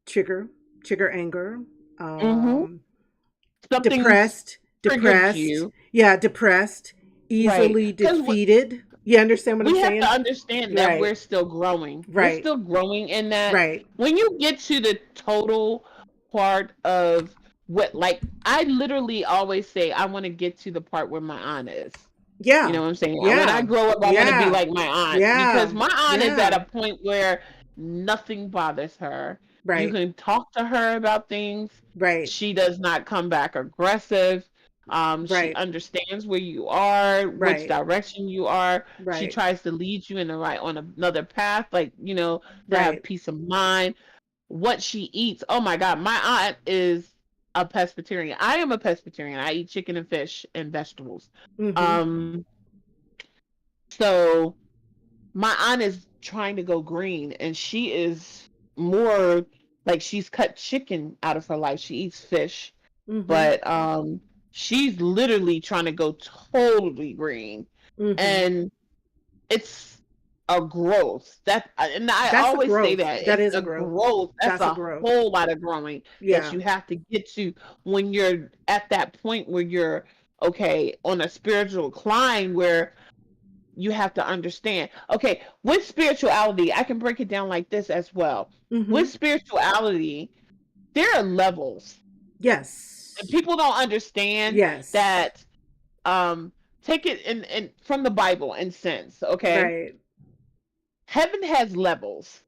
trigger, trigger anger, Mhm. um, Something's depressed, triggered depressed. you, Yeah, depressed, right? easily Because defeated. You understand what I'm we have to saying? understand that Right, we're still growing. We're right, still growing in that. right. When you get to the total part of what, like, I literally always say, I want to get to the part where my aunt is. You Yeah, know what I'm saying? When I yeah, grow up, I want to be yeah, like my aunt because yeah, my aunt is at yeah. a point where nothing bothers her. You Right, can talk to her about things. right, She does not come back aggressive. She right, understands where you are, which right, direction you are. She right, tries to lead you in the right on another path, like to have right. peace of mind. What she eats, oh my God, my aunt is a pescatarian. I am a pescatarian. I eat chicken and fish and vegetables. Mm-hmm. Um, so my aunt is trying to go green, and she is more like she's cut chicken out of her life. She eats fish, Mm-hmm. but she's literally trying to go totally green, Mm-hmm. and it's a growth. And I That's a always say growth. that That it's is a a growth. growth. That's That's a a growth. whole lot of growing that Yeah. you have to get to when you're at that point where you're okay on a spiritual climb where you have to understand. Okay, with spirituality, I can break it down like this as well. Mm-hmm. With spirituality, there are levels, and Yes. people don't understand Yes. that. Um, take it in from the Bible in sense. Okay, Right. heaven has levels.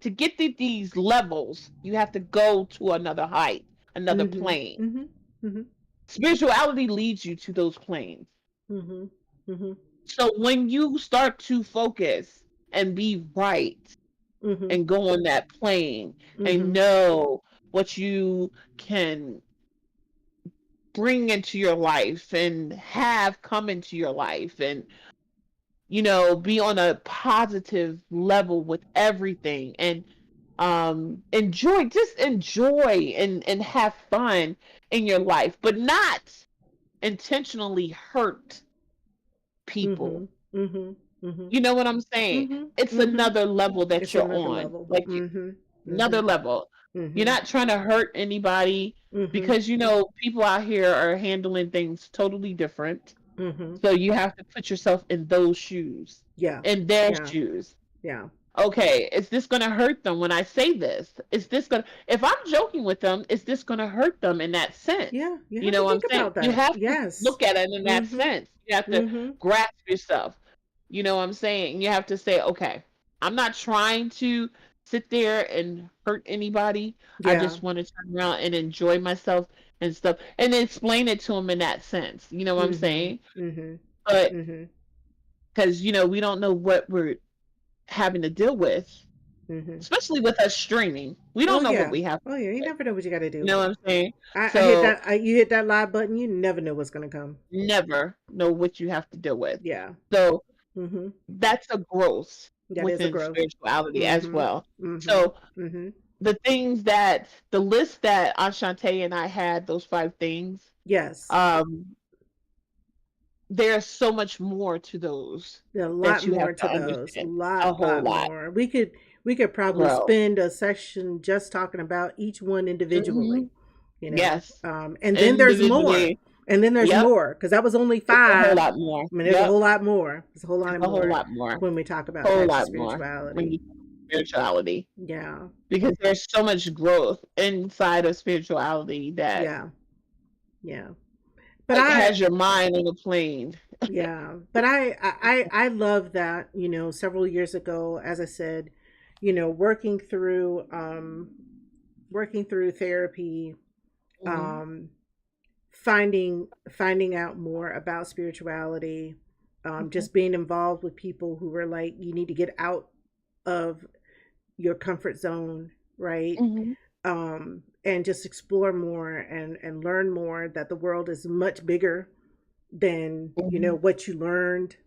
To get to these levels, you have to go to another height, another Mm-hmm. plane. Mm-hmm. Mm-hmm. Spirituality leads you to those planes. Mm-hmm. Mm-hmm. So when you start to focus and be right Mm-hmm. and go on that plane and Mm-hmm. know what you can bring into your life and have come into your life and be on a positive level with everything and enjoy and have fun in your life, but not intentionally hurt Mm-hmm. people. Mm-hmm. Mm-hmm. You know what I'm saying? Mm-hmm. It's Mm-hmm. another level that It's you're another on. level. Like Mm-hmm. Mm-hmm. another level. You're Mm-hmm. not trying to hurt anybody Mm-hmm. because people out here are handling things totally different. Mm-hmm. So you have to put yourself in those shoes, Yeah. in their Yeah. shoes. Yeah. Okay, is this going to hurt them when I say this? Is this going to, if I'm joking with them, is this going to hurt them in that sense? Yeah. You You have know to what I'm think saying? about You that. have to Yes. look at it in that Mm-hmm. sense. You have to Mm-hmm. grasp yourself. You know what I'm saying? You have to say, okay, I'm not trying to sit there and hurt anybody. I Yeah. just want to turn around and enjoy myself and stuff and explain it to them in that sense. You know what I'm Mm-hmm. saying? Mm-hmm. But Mm-hmm. because, we don't know what we're having to deal with, Mm-hmm. especially with us streaming. We Oh don't know what yeah. we have to Oh yeah. You deal with. never know what you got to You do. know what I'm saying? I hit So that. You hit that live button. You never know what's gonna come. never know what you have to deal with. Yeah. So Mm-hmm. that's a growth That is a within growth. spirituality as Mm-hmm. well. Mm-hmm. So Mm-hmm. the things that the list that Ashante and I had, those 5 things, Yes. um, there's so much more to those There are a lot that you more have to to those. understand. A whole Lot lot, more. We could probably bro. spend a session just talking about each one Hmm. individually, you know. Yes, And then there's more. individually. And then there's Yep, more because that was only it's a whole 5. I lot more. mean, there's a Yep, whole lot more. There's a whole it's lot a whole more lot more. when we talk about Whole types of lot more when spirituality. you spirituality, Yeah. because there's so much growth inside of spirituality that Yeah. Yeah. But like I has your mind on a plane. Yeah, but I love that, you know, several years ago, as I said, you know, working through therapy, Hmm. um finding out more about spirituality, Hmm. just being involved with people who were like, you need to get out of your comfort zone, right? Hmm. And just explore more and learn more that the world is much bigger than, you know, Hmm. what you learned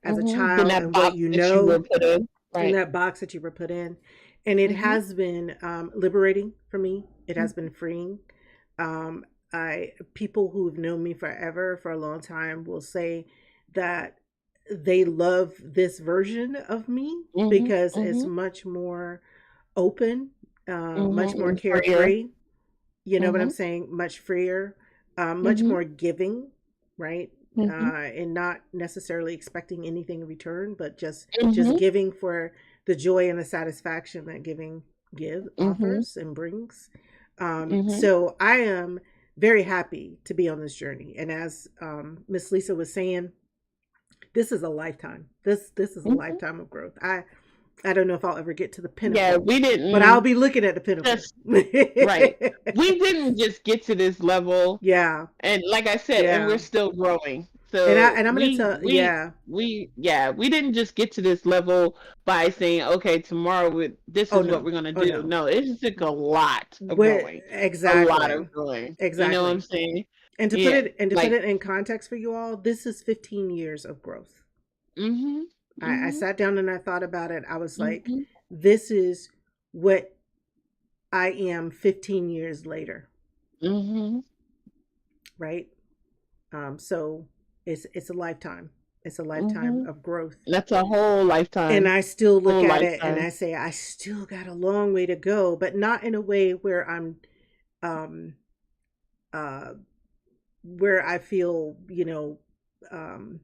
as a Then child that and what box you that you know were put in, in right? that box that you were put in. And it Hmm. has been liberating for me. It has Hmm. been freeing. I People who've known me forever, for a long time, will say that they love this version of me Hmm. because it's Hmm. much more open, much more Hmm. Prayer. carefree. You know what I'm Hmm. saying? Much freer, much Hmm. more giving, right? Hmm. And not necessarily expecting anything in return, but just Hmm. giving for the joy and the satisfaction that giving Hmm. offers and brings. Hmm. So I am very happy to be on this journey, and as Miss Lisa was saying, this is a lifetime. This is a Hmm. lifetime of growth. I don't know if I'll ever get to the Yeah, pinnacle, we but I'll didn't be looking at the pinnacle. just right. We didn't just get to this level, Yeah, and like I said, and we're yeah. still growing. So And I'm gonna tell, yeah. we didn't just get to this level by saying, okay, tomorrow this Oh is what no, we're gonna oh do. no. No, it just took a lot of What growing, a lot exactly, of growing. You know what I'm exactly. saying? And Yeah, to put like it in context for you all, this is 15 years of growth. mhm, I mhm, sat down and I thought about it. I was like, mhm, this is what I am 15 years later, mhm. right? So it's a lifetime. It's a lifetime Mhm. of growth. That's a whole And lifetime, I still look whole at it and lifetime. I say, I still got a long way to go, but not in a way um uh where I feel, you know, um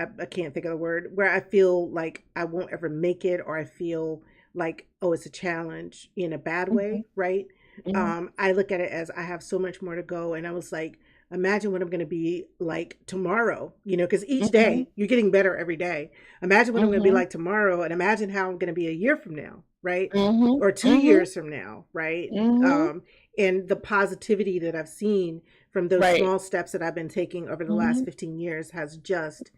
I can't think of the word, where I feel like I won't ever make it, or I feel like, oh, it's a challenge in a bad Mhm, way, right? mhm, I look at it as I have so much more to go. And I was like, imagine what I'm going to be like tomorrow, you know, because each mhm, day you're getting better every day. Imagine what I'm going to be mhm, like tomorrow, and imagine how I'm going to be a year from now, right? mhm, Or two mhm, years from now, right? mhm. And the positivity that I've seen from those Right. small steps that I've been taking over the last Mhm. 15 years has just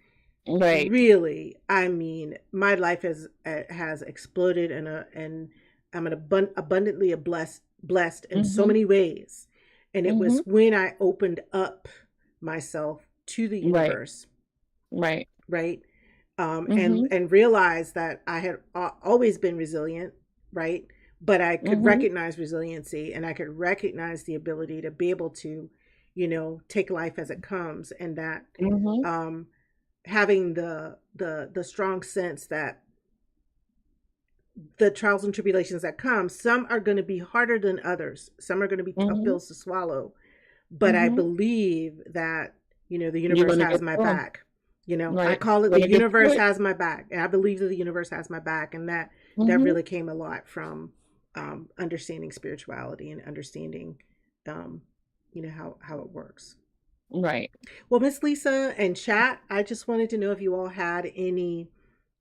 Right. really, I mean, my life has exploded, and I'm abundantly blessed in so Mhm. many ways. And it was Mhm. when I opened up myself to the Right. universe, Right. right? Mhm. And realized that I had always been resilient, right? But I could Mhm. recognize resiliency, and I could recognize the ability to be able to, you know, take life as it comes, and that Mhm. um having the strong sense that the trials and tribulations that come, some are going to be harder than others, some are going to be tough Mhm. pills to swallow, but I Mhm. believe that, you know, the You're universe gonna has get my through 'em. back. You know, I Right. call it You're the gonna get through universe it. has my back, and I believe that the universe has my back, and that Mhm. really came a lot from understanding spirituality and understanding um, you know, how it works. Right. Well, Miss Lisa and chat, I just wanted to know if you all had any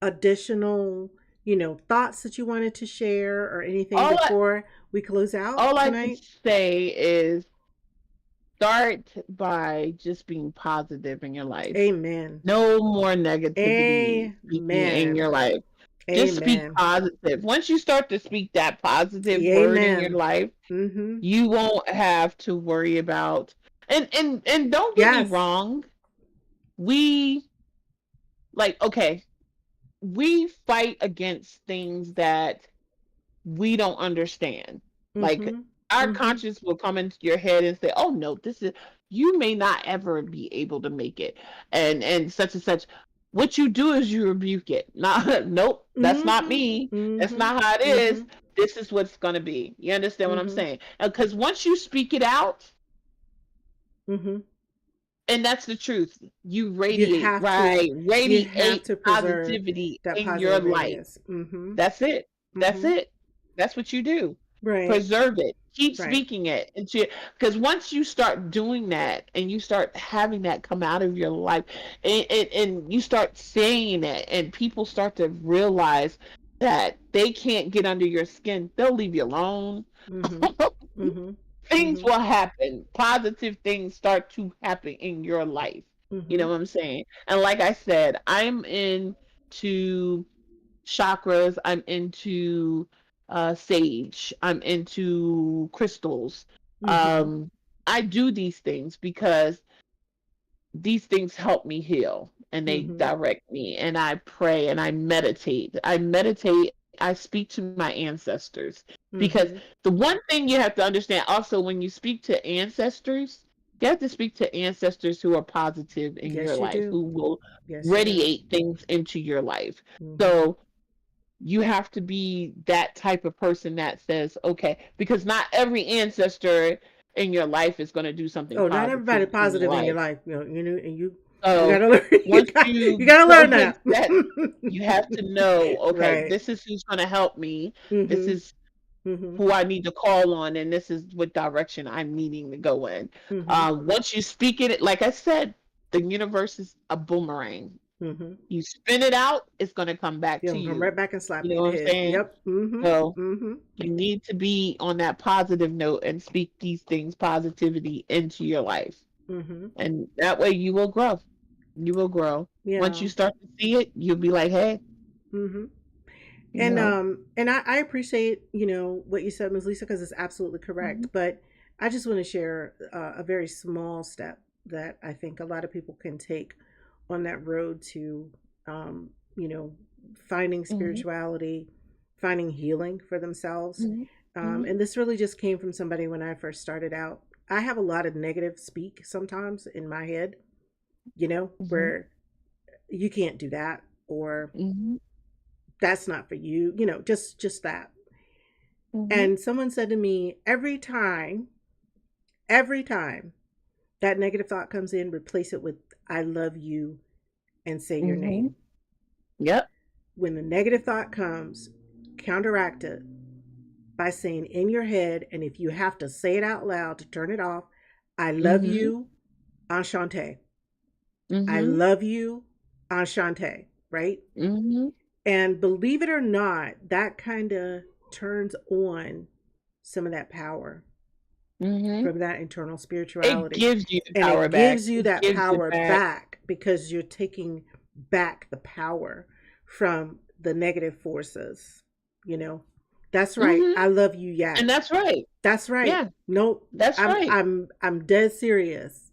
additional, you know, thoughts that you wanted to share or anything All I before we close out all I can tonight. say is start by just being positive in your life. Amen. No more negativity speaking in Amen. your life. Just speak Amen. positive. Once you start to speak that positive word in your Amen. life, Mm-hmm. you won't have to worry about and don't get me Yes. wrong, we like okay, we fight against things that we don't understand. Like Mm-hmm. our Mm-hmm. conscience will come into your head and say, "Oh no, this is you may not ever be able to make it," and such and such. What you do is you rebuke it. Not, nope, that's not Mm-hmm. me. That's Mm-hmm. not how it Mm-hmm. is. This is what's gonna be. You understand what I'm Mm-hmm. saying? Because once you speak it out, Mm-hmm. and that's the truth, you You radiate, have to right? you have Radiate to preserve positivity that in your positive life. radius. Mm-hmm. That's it. That's Mm-hmm. it. That's what you do. Right. Preserve it. Keep Right. speaking it into because once you start doing that and you start having that come out of your life and you start saying it and people start to realize that they can't get under your skin, they'll leave you alone. Mm-hmm. Mm-hmm. Things Mm-hmm. will happen. Positive things start to happen in your life. You Mm-hmm. know what I'm saying? And like I said, I'm into chakras. I'm into sage. I'm into crystals. Mm-hmm. Um, I do these things because these things help me heal and they Mm-hmm. direct me. And I pray and I meditate. I meditate. I speak to my ancestors because Mm-hmm. the one thing you have to understand also when you speak to ancestors, you have to speak to ancestors who are positive in your Yes, you life, do. who will Yes, you do. radiate things into your life. Mm-hmm. So you have to be that type of person that says, okay, because not every ancestor in your life is going to do something Oh, not everybody positive in your positive in your life. life. And you So gotta learn. once you You gotta go learn that. against that, you have to know, okay, Right. this is who's going to help me. This Mm-hmm. is Mm-hmm. who I need to call on, and this is what direction I'm needing to go in. Mm-hmm. Once you speak it, like I said, the universe is a boomerang. Mm-hmm. You spin it out, it's going to come back Yeah, to I'm come you. right back and slap You you know in what the I'm head. saying? Yep. Mm-hmm. So Mm-hmm. you need to be on that positive note and speak these things, positivity into your life. Mm-hmm. And that way you will grow. You will grow. Once Yeah. you start to see it, you'll be like, hey, Mm-hmm. you know. And I appreciate, what you said, Ms. Lisa, because it's absolutely correct. Mhm, But I just want to share a very small step that I think a lot of people can take on that road to, um, you know, finding mhm, spirituality, finding healing for themselves. mhm, mhm, And this really just came from somebody when I first started out. I have a lot of negative speak sometimes in my head, mhm, where you can't do that, or mhm, that's not for you, just that. mhm, And someone said to me, every time that negative thought comes in, replace it with I love you and say your mhm. name. Yep. When the negative thought comes, counteract it by saying in your head, and if you have to say it out loud to turn it off, I love Mhm, you, enchante. I mhm, love you, enchante, right? mhm, And believe it or not, that kind of turns on some of that power mhm. from that internal It spirituality. gives you the And power it back. gives you It that gives it power back. back because you're taking back the power from the negative forces. You know, that's right. Mhm. I love you, And Yak. that's right. That's right. Yeah, Nope. that's I'm right. I'm I'm dead serious.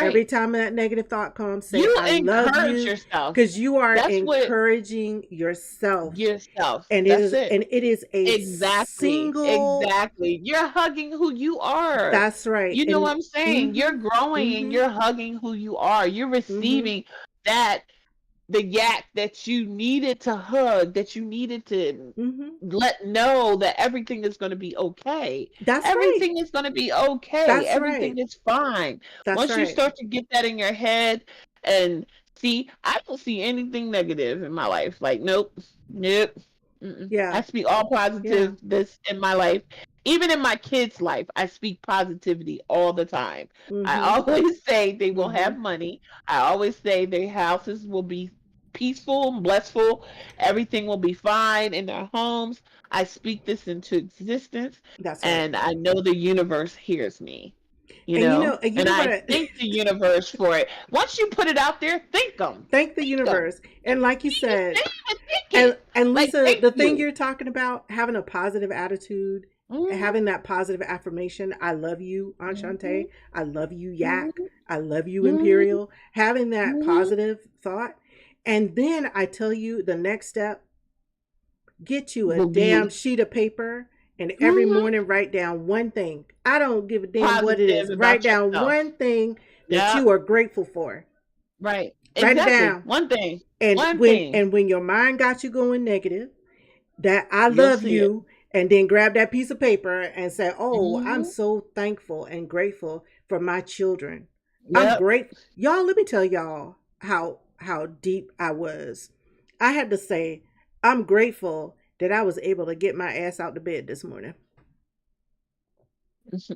Every Right. time that negative thought comes, say You I love encourage you, yourself. because you are That's what encouraging yourself. yourself. And it That's is it. and it is a Exactly. single. Exactly. You're hugging who you are. That's right. You know And what I'm saying? You're mhm. growing and Mhm. you're hugging who you are. You're Mhm. receiving that the yak that you needed to hug, that you needed to Mhm. let know that everything is going to be okay. That's right. Everything is going to be okay. That's Everything right. is fine. That's Once you right. start to get that in your head and see, I don't see anything negative in my life. Like, nope, nope. Mm-mm. I Yeah. speak all Yeah. positive this in my life. Even in my kids' life, I speak positivity all the time. I Mhm. always say they will have Mhm. money. I always say their houses will be peaceful and blissful. Everything will be fine in their homes. I speak this into existence, That's right. and I know the universe hears me, And you and know what I thank the universe for it. Once you put it out there, thank them. thank the Thank them. universe. And like you Just said, thank and it. and Like, Lisa, thank the thing you. you're talking about, having a positive attitude, Hmm. having that positive affirmation, I love you, Hmm. Enchante, I love you, Yak, Hmm. I love you, Hmm. Imperial, having that Hmm. positive thought. And then I tell you the next step, Get you a will damn be sheet of paper and every mhm, morning write down one thing. I don't give a damn what it positive is. Write about down yourself. one thing that Yeah, you are grateful for. right. Write it Exactly. down. One thing. And One when thing. and when your mind got you going negative, that I You'll love see it. you, and then grab that piece of paper and say, "Oh, I'm Hmm. so thankful and grateful for my children. I'm Yep. great." Y'all, let me tell y'all how deep I was. I had to say, I'm grateful that I was able to get my ass out the bed this morning.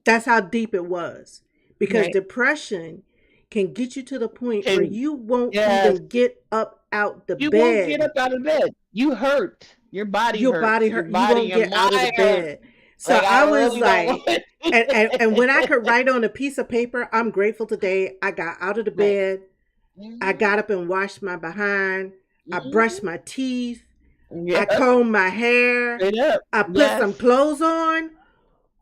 That's how deep it was. Because Right. depression can get you to the point where Can you won't yes. even get up out the You won't get bed. up out of bed. You hurt. Your body Your body hurts. Your hurt. You body, won't your get out of the mind hurts. bed. So Like I I was really don't like, want. and when I could write on a piece of paper, I'm grateful today. I got out of the Right. bed. I Hmm. got up and washed my behind. I brushed Hmm. my teeth. I Yep. combed my hair. Straight up. I put Yes. some clothes on.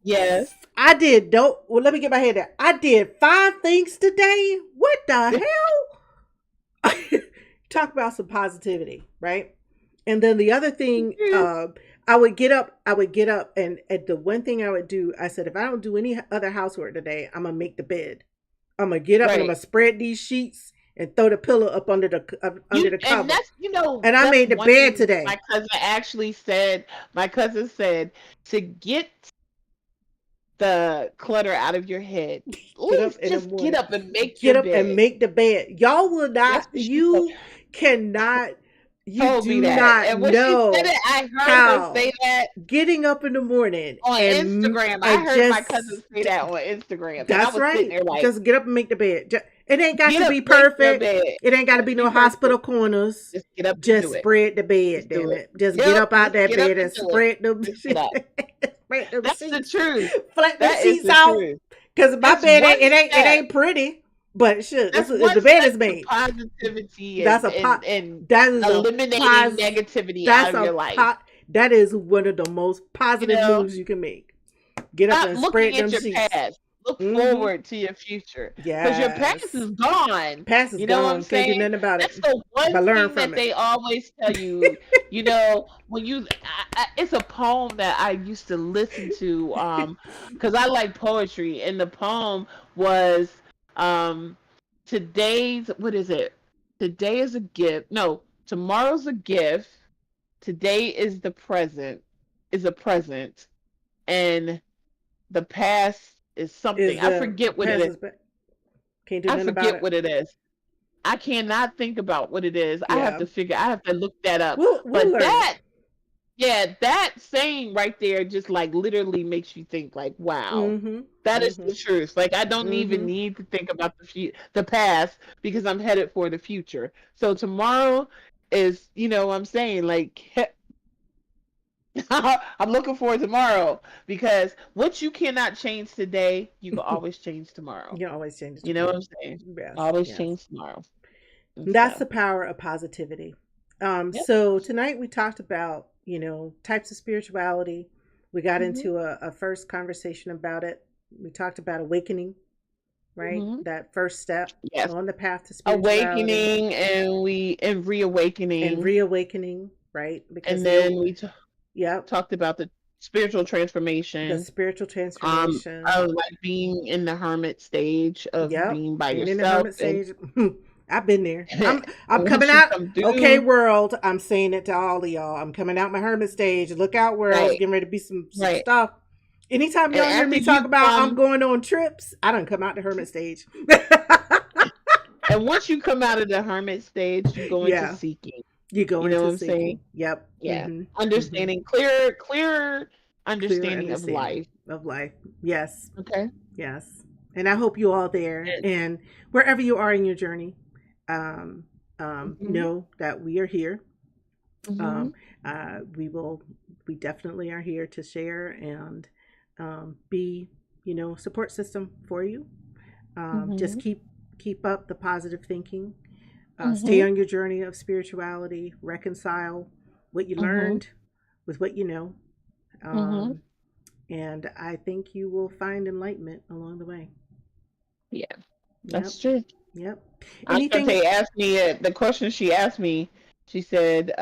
Yes. I did don't well let me get my head there. I did 5 things today. What the hell? Talk about some positivity, right? And then the other thing, I would get up and the one thing I would do, I said, if I don't do any other housework today, I'm gonna make the bed. I'm gonna get up and I'm Right. gonna spread these sheets and throw the pillow up under You the and cover. that's And I that's made the one bed thing today. my cousin actually said. My cousin said to get the clutter out of your head. At Get up least in the just get morning. up and make Get your up and bed. make the bed. Y'all will not, That's what she told, you cannot, you told me do that. not And when she said know it, I heard her say how that getting up in the morning on Instagram. I and heard my just cousin say that on Instagram, and I that's was sitting right. there like, Just get up and make the bed. It ain't got "Get to up, be make your perfect. bed. It ain't got to Gotta be be no hospital perfect. corners. Just get up and do Just it. spread the bed, Just do damn it. it. Just get Yep, up out just that get up bed and and do it. spread them Just get up. spread them That's the sheets. truth. Flat them That is sheets the out. truth. Cause my That's bed one it step. ain't pretty. But shit, That's the one bed step is to made. positivity That's a pot. and That is a eliminating pos. negativity out That's of a your life. pot. That is one of the most You positive know, moves you can make. Get up stop and looking spread at them your sheets. past. Look Mm-hmm. forward to your future. Because your past Yes. is gone. Past is You know what I'm gone. Can't do saying? nothing about it. That's the one But learn thing from that it. they always tell you. When it's a poem that I used to listen to, because I like poetry, and the poem was, um, what is it? Today is a gift. No, tomorrow's a gift. Today is a present, and the past is something. Is I the forget what it past is. is back. Can't do I nothing about forget it. what it is. I cannot think about what it is. Yeah. I have to look that up. We'll But learn it. yeah, that saying right there just like literally makes you think like, wow, Mm-hmm. that is the Mm-hmm. truth. Like I don't even Mm-hmm. need to think about the past because I'm headed for the future. So tomorrow is, what I'm saying, like I'm looking forward to tomorrow because what you cannot change today, you can always change tomorrow. You can always change it You know what tomorrow. I'm saying? Yes. Always Yes. change tomorrow and That's stuff. the power of positivity. Yep. So tonight we talked about, types of spirituality. We got Hmm. into a first conversation about it. We talked about awakening, right? Hmm. That first step Yes. on the path to spirituality Awakening and and reawakening, reawakening, right? Because and then yep, talked about the spiritual the transformation, spiritual um, transformation. of like being in the hermit stage of Yep, being by being in the yourself, hermit and stage. I've been there. and I'm coming once you out. come Okay, through, world. I'm saying it to all of y'all. I'm coming out my hermit stage. Look out, world. It's right, getting ready to be some right, stuff. Anytime and y'all hear after me talk you about I'm come, going on trips, I don't come out the hermit stage. and once you come out of the hermit stage, you go into Yeah, seeking. you go You know what into I'm saying? seeking. Yep. Yeah, Mm-hmm. Mm-hmm. understanding clear Clear understanding of understanding life. of life. Yes. Okay. Yes. And I hope you all there and wherever you are in your journey, um, Mm-hmm. know that we are here. Mm-hmm. Um, we definitely are here to share and be, support system for you. Just Mm-hmm. keep up the positive thinking. Stay Mm-hmm. on your journey of spirituality. Reconcile what you Mm-hmm. learned with what you know. Mm-hmm. Um, and I think you will find enlightenment along the way. Yeah, Yep. that's true. Yep. Anything? Ashante asked me the question she asked me. She said,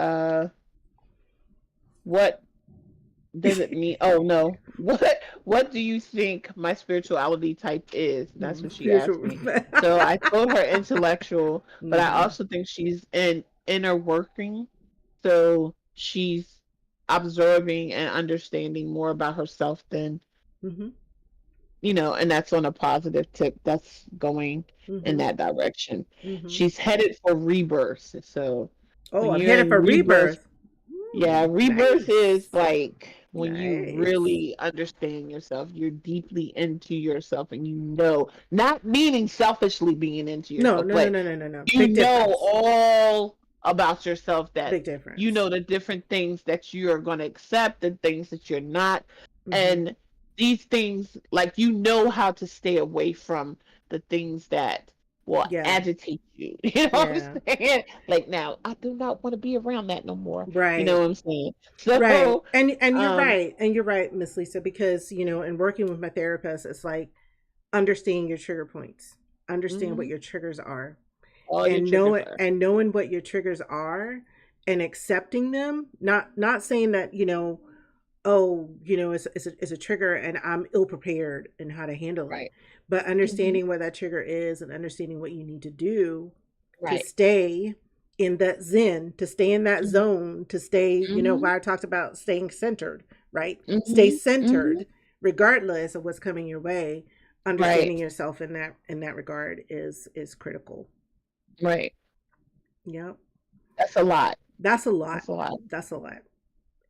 what does it mean? Oh no. What do you think my spirituality type is? That's what she asked Spiritual. me. So I told her intellectual, but I Hmm. also think she's in inner working. So she's observing and understanding more about herself than, Hmm. and that's on a positive tip. That's going in Hmm. that direction. Hmm. She's headed for rebirth. So Oh, when I'm you're headed in for rebirth, rebirth. yeah, rebirth is Nice. like when you Nice. really understand yourself, you're deeply into yourself, and not meaning selfishly being into No, yourself, no, no, but no, no, no, no. you Big know difference. all about yourself, that Big you difference. know the different things that you're going to accept and things that you're not. Hmm. And these things, like, how to stay away from the things that will Yeah. agitate you. You know what Yeah. I'm saying? Like, now, I do not want to be around that no more. You know Right. what I'm saying? Right. So, And you're um, right. And you're right, Miss Lisa, because in working with my therapist, it's like understanding your trigger points. Understand what mhm, your triggers are. all your And triggers are knowing what your triggers are and accepting them. Not saying that, oh, it's a trigger and I'm ill prepared in how to handle it. right. But Hmm. understanding what that trigger is and understanding what you need to do to Right. stay in that zen, to stay in that Hmm. zone, to stay, Hmm. why I talked about staying centered, right? Stay Hmm. Hmm. centered regardless of what's coming your way. Right. Understanding yourself in that regard is critical. Right. Yep. That's a lot. That's a lot. That's a lot. That's a lot.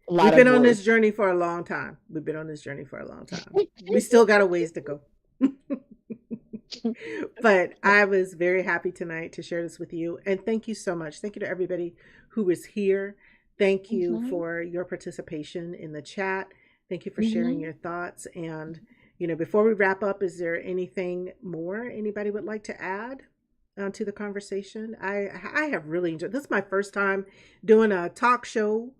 A lot We've of been on this words. journey for a long time. We've been on this journey for a long time. We still got a ways to go. But I was very happy tonight to share this with you. And thank you so much. Thank you to everybody who is here. Thank you Hmm. for your participation in the chat. Thank you for sharing Hmm. your thoughts. And, before we wrap up, is there anything more anybody would like to add to the conversation? I have really enjoyed this. Is my first time doing a talk show,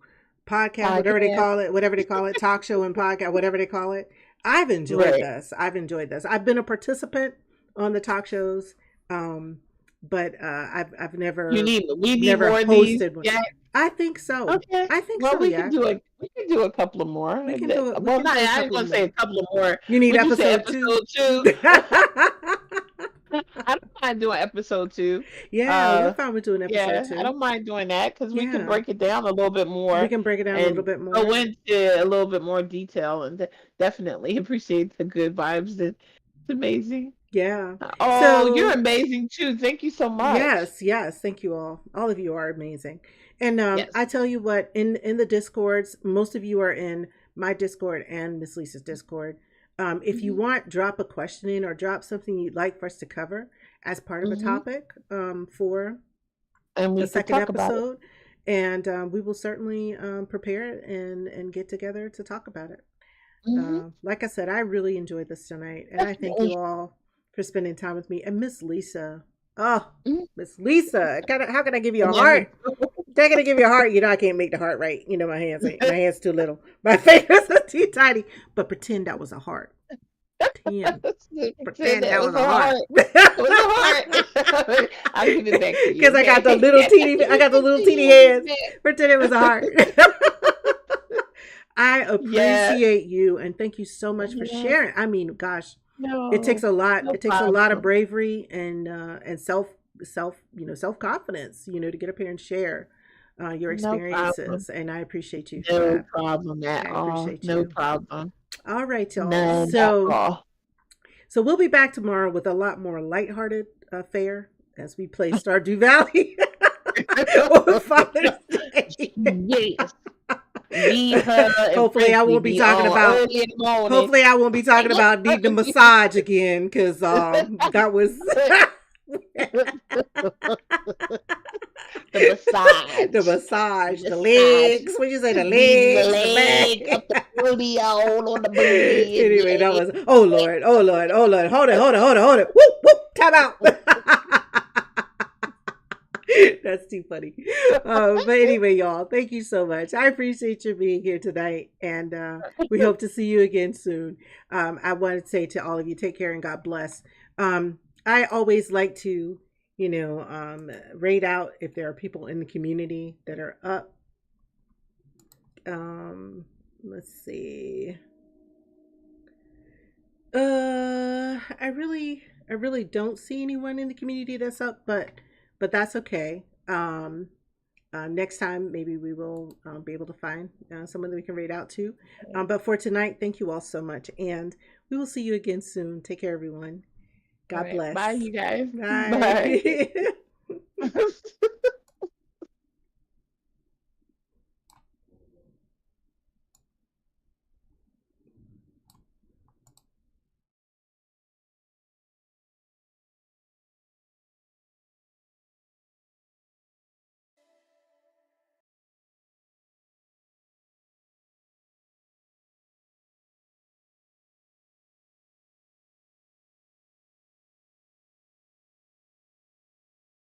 podcast, Podcast. whatever they call it, talk show and podcast, whatever they call it. I've enjoyed Right. this. I've enjoyed this. I've been a participant on the talk shows, um, but I've never We need never more of these. hosted one. Yeah. I think so. Okay. I think Well, so. Yeah, we can do a couple of more. we can do it. We Well, can not, do a I ain't couple gonna say more. a couple of more. You need Would you say episode two. episode two? I don't mind doing episode two. Yeah, we're Uh, fine with doing episode yeah, I two. don't mind doing that because we can Yeah, break it down a little bit we more can break it down a little and bit go more. into a little bit more detail, and definitely appreciate the good vibes. It's amazing. Yeah. Oh, you're So amazing too. Thank you so much. yes, yes. Thank you all. All of you are amazing. And I Yes. tell you what, in the discords, most of you are in my Discord and Miss Lisa's Discord. If you Hmm. want, drop a question in or drop something you'd like for us to cover as part of a Hmm. topic for And the we could second talk about it. episode, and we will certainly prepare it and get together to talk about it. Hmm. Like I said, I really enjoyed this tonight, and I thank you Definitely. all for spending time with me. And Miss Lisa, oh, Mhm. Miss Lisa, how can I give you a Yeah. heart? They're gonna give you a heart. I can't make the heart right. My hands too little. My fingers are too tiny. But pretend that was a heart. Pretend, Said pretend that that was was a a heart. heart. It was a heart. I'll give it back to you, Because okay? I got the little teeny hands. Pretend it was a heart. I Yeah. appreciate you and thank you so much for Yeah. sharing. I mean, gosh, it takes No. a lot. No It takes a lot of problem. bravery and self confidence, to get up here and share your No problem. experiences. And I appreciate you for No that. problem at I all. appreciate No you. problem. All right, y'all. None at all. So we'll be back tomorrow with a lot more lighthearted fare as we play Stardew Valley on Father's Day. Yes. Leave her and Hopefully, I Princely won't be be talking on about. early in the morning. Hopefully, I won't be talking about needing a massage again because that was The massage. the massage, The the massage. legs. What you say? The Leaving the legs, the leg up back. the booty all on the booty. And Anyway, that was. Oh Lord, oh Lord, oh Lord. Hold it, hold it, hold it, hold it. Whoop whoop. Time out. That's too funny. But anyway, y'all, thank you so much. I appreciate you being here tonight, and we hope to see you again soon. I want to say to all of you, take care and God bless. I always like to, rate out if there are people in the community that are up Let's see. I really don't see anyone in the community that's up, but that's okay. Next time, maybe we will be able to find someone that we can read out to. But for tonight, thank you all so much, and we will see you again soon. Take care, everyone. All God right. Bye, bless. you guys. Bye. Bye.